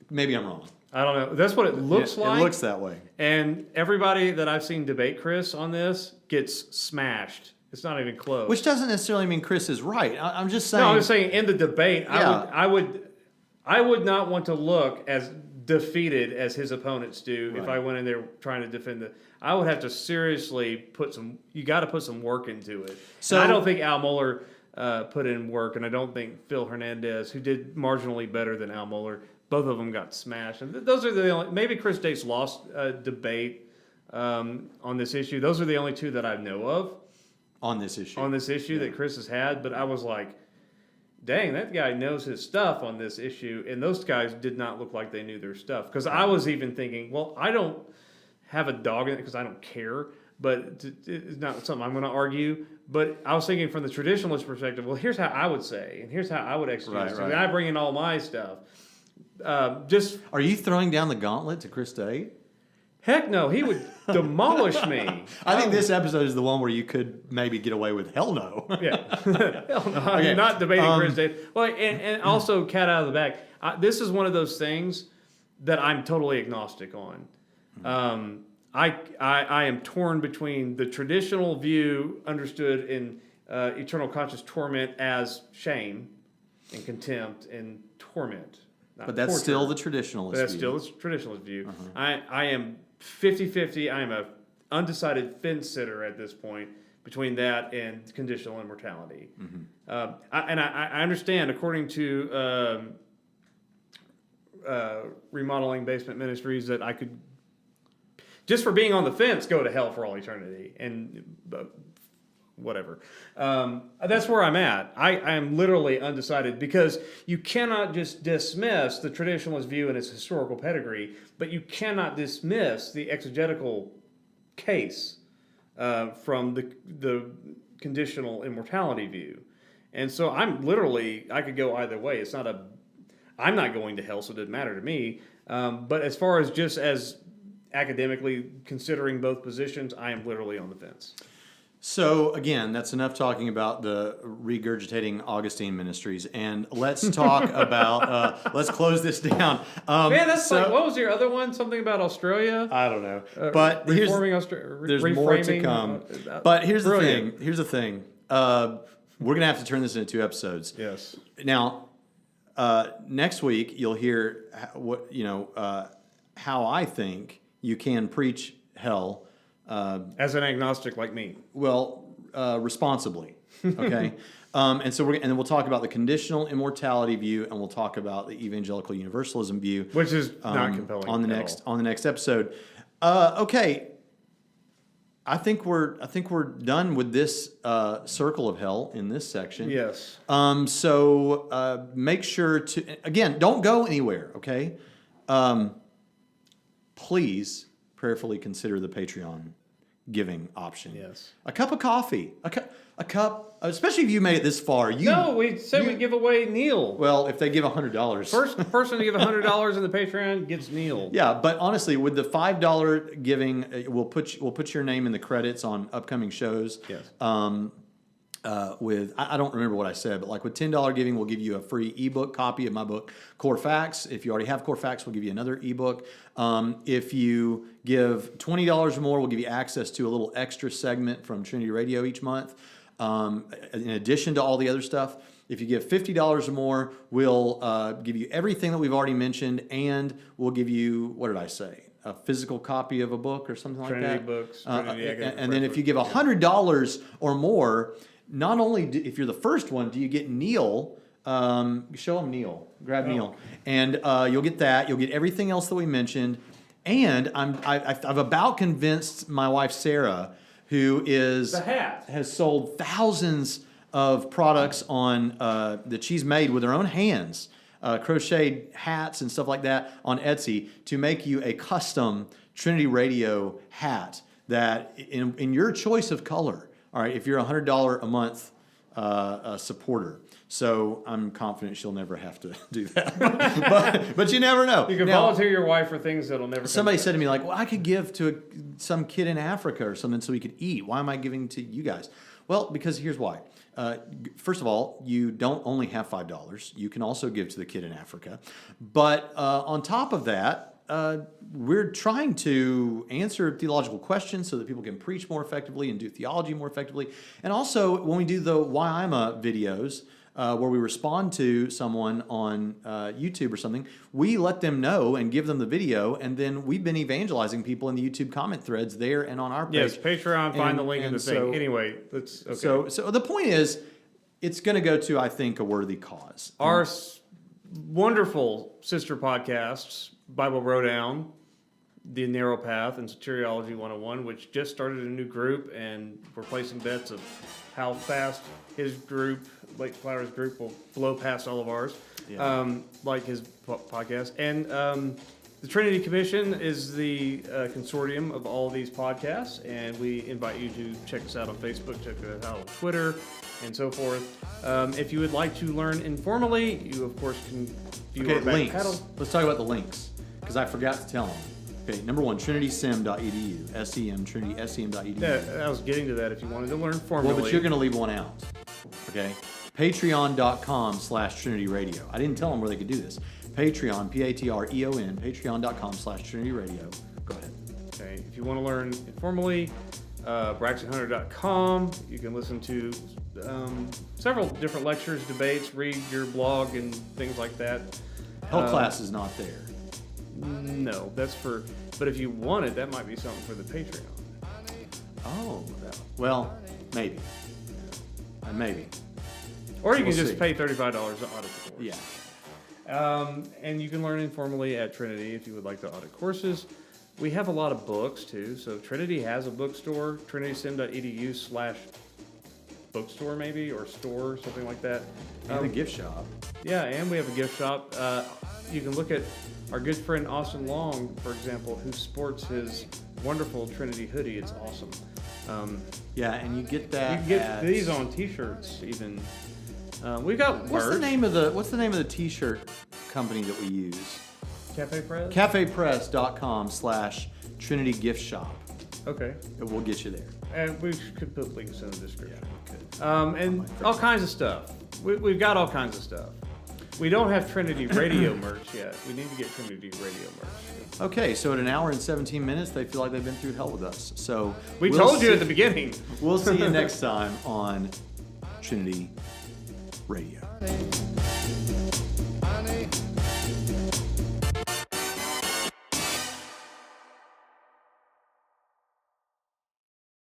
Maybe I'm wrong. I don't know. That's what it looks like. It looks that way. And everybody that I've seen debate Chris on this gets smashed. It's not even close. Which doesn't necessarily mean Chris is right. I'm just saying. No, I'm just saying in the debate, Yeah. I would not want to look as defeated as his opponents do if Right. I went in there trying to defend it. I would have to seriously you got to put some work into it. So- And I don't think Al Mohler put in work, and I don't think Phil Hernandez, who did marginally better than Al Mohler, both of them got smashed. And those are the only, maybe Chris Date's lost debate on this issue. Those are the only two that I know of on this issue. that Chris has had, but I was like, dang, that guy knows his stuff on this issue, and those guys did not look like they knew their stuff. Because I was even thinking, well, I don't have a dog in it because I don't care, but it's not something I'm going to argue. But I was thinking from the traditionalist perspective, well, here's how I would say, and here's how I would execute this. And I bring in all my stuff. Are you throwing down the gauntlet to Chris Date? Heck no, he would demolish me. I think this episode is the one where you could maybe get away with hell no. Yeah. Hell no, I'm Okay. not debating Chris Date. Well, and also cat out of the bag. This is one of those things that I'm totally agnostic on. I am torn between the traditional view understood in eternal conscious torment as shame and contempt and torment. But that's torture. still the traditionalist But that's view. still the traditionalist view. I am 50-50. I am a undecided fence sitter at this point between that and conditional immortality. I understand, according to Remodeling Basement Ministries, that I could, just for being on the fence, go to hell for all eternity. And whatever. That's where I'm at. I am literally undecided, because you cannot just dismiss the traditionalist view and its historical pedigree, but you cannot dismiss the exegetical case from the conditional immortality view. And so I could go either way. I'm not going to hell, so it doesn't matter to me. But as far as just as academically considering both positions, I am literally on the fence. So again, that's enough talking about the regurgitating Augustine ministries, and let's talk about. Let's close this down. Man, that's like, what was your other one? Something about Australia? I don't know, but reforming there's more to come. But here's brilliant. the thing. Here's the thing. We're gonna have to turn this into 2 episodes. Yes. Now, next week you'll hear how I think you can preach hell. As an agnostic like me. Well, responsibly, okay? And then we'll talk about the conditional immortality view, and we'll talk about the evangelical universalism view, Which is not compelling on the at next all. on the next episode. Okay, I think we're done with this circle of hell in this section. Yes. So make sure to, again, don't go anywhere. Okay. Please prayerfully consider the Patreon giving option. Yes. A cup of coffee, a cup, especially if you made it this far. No, we said we'd give away Neil. Well, if they give $100. First person to give $100 in the Patreon gets Neil. Yeah, but honestly, with the $5 giving, we'll put your name in the credits on upcoming shows. Yes. I don't remember what I said, but like with $10 giving, we'll give you a free ebook copy of my book, Core Facts. If you already have Core Facts, we'll give you another ebook. If you give $20 or more, we'll give you access to a little extra segment from Trinity Radio each month, in addition to all the other stuff. If you give $50 or more, we'll give you everything that we've already mentioned, and we'll give you, what did I say? A physical copy of a book or something like Trinity that. books. Trinity And then if you give $100 or more, not only if you're the first one, do you get Neil. Show him Neil. Grab Neil. And you'll get that. You'll get everything else that we mentioned. And I've about convinced my wife, Sarah, who The hat. has sold thousands of products on that she's made with her own hands, crocheted hats and stuff like that on Etsy, to make you a custom Trinity Radio hat that in your choice of color. All right, if you're a $100 a month supporter. So I'm confident she'll never have to do that. but you never know. You can volunteer your wife for things that'll never Somebody come said to me, like, well, I could give to some kid in Africa or something so he could eat. Why am I giving to you guys? Well, because here's why. First of all, you don't only have $5. You can also give to the kid in Africa. But on top of that, we're trying to answer theological questions so that people can preach more effectively and do theology more effectively. And also, when we do the Why I'm a videos, where we respond to someone on YouTube or something, we let them know and give them the video, and then we've been evangelizing people in the YouTube comment threads there and on our page. Yes, Patreon, find the link in the thing. Anyway, let's, okay. So the point is, it's going to go to, I think, a worthy cause. Our wonderful sister podcasts, Bible Rowdown, The Narrow Path, and Soteriology 101, which just started a new group, and we're placing bets of how fast his group, Blake Flower's group, will blow past all of ours, like his podcast. And the Trinity Commission is the consortium of all these podcasts, and we invite you to check us out on Facebook, check us out on Twitter, and so forth. If you would like to learn informally, you, of course, can view our back links. catalog. Let's talk about the links, because I forgot to tell them. Okay, number one, TrinitySem.edu, SEM, TrinitySem.edu. Yeah, I was getting to that if you wanted to learn formally. Well, but you're going to leave one out. Okay, Patreon.com/Trinity Radio. I didn't tell them where they could do this. Patreon, Patreon, Patreon.com/Trinity Radio. Go ahead. Okay, if you want to learn informally, BraxtonHunter.com. You can listen to several different lectures, debates, read your blog, and things like that. Hell class is not there. No, that's for. But if you want it, that might be something for the Patreon. Oh, well, maybe. Maybe. Or you can We'll just see. pay $35 to audit the course. Yeah. And you can learn informally at Trinity if you would like to audit courses. We have a lot of books too. So Trinity has a bookstore, TrinitySem.edu/bookstore maybe, or store, something like that. And a gift shop. Yeah, and we have a gift shop. You can look at our good friend Austin Long, for example, who sports his wonderful Trinity hoodie. It's awesome. Yeah, and you get that. You can get at- these on T-shirts even. We've got What's the merch. name of the T-shirt company that we use? Cafe Press? Cafepress.com/Trinity Gift Shop. Okay. It will get you there. And we could put links in the description. Good. And all kinds of stuff. We've got all kinds of stuff. We don't have Trinity Radio merch yet. We need to get Trinity Radio merch. Okay, so at an hour and 17 minutes, they feel like they've been through hell with us. So We we'll told you see- at the beginning. We'll see you next time on Trinity Radio.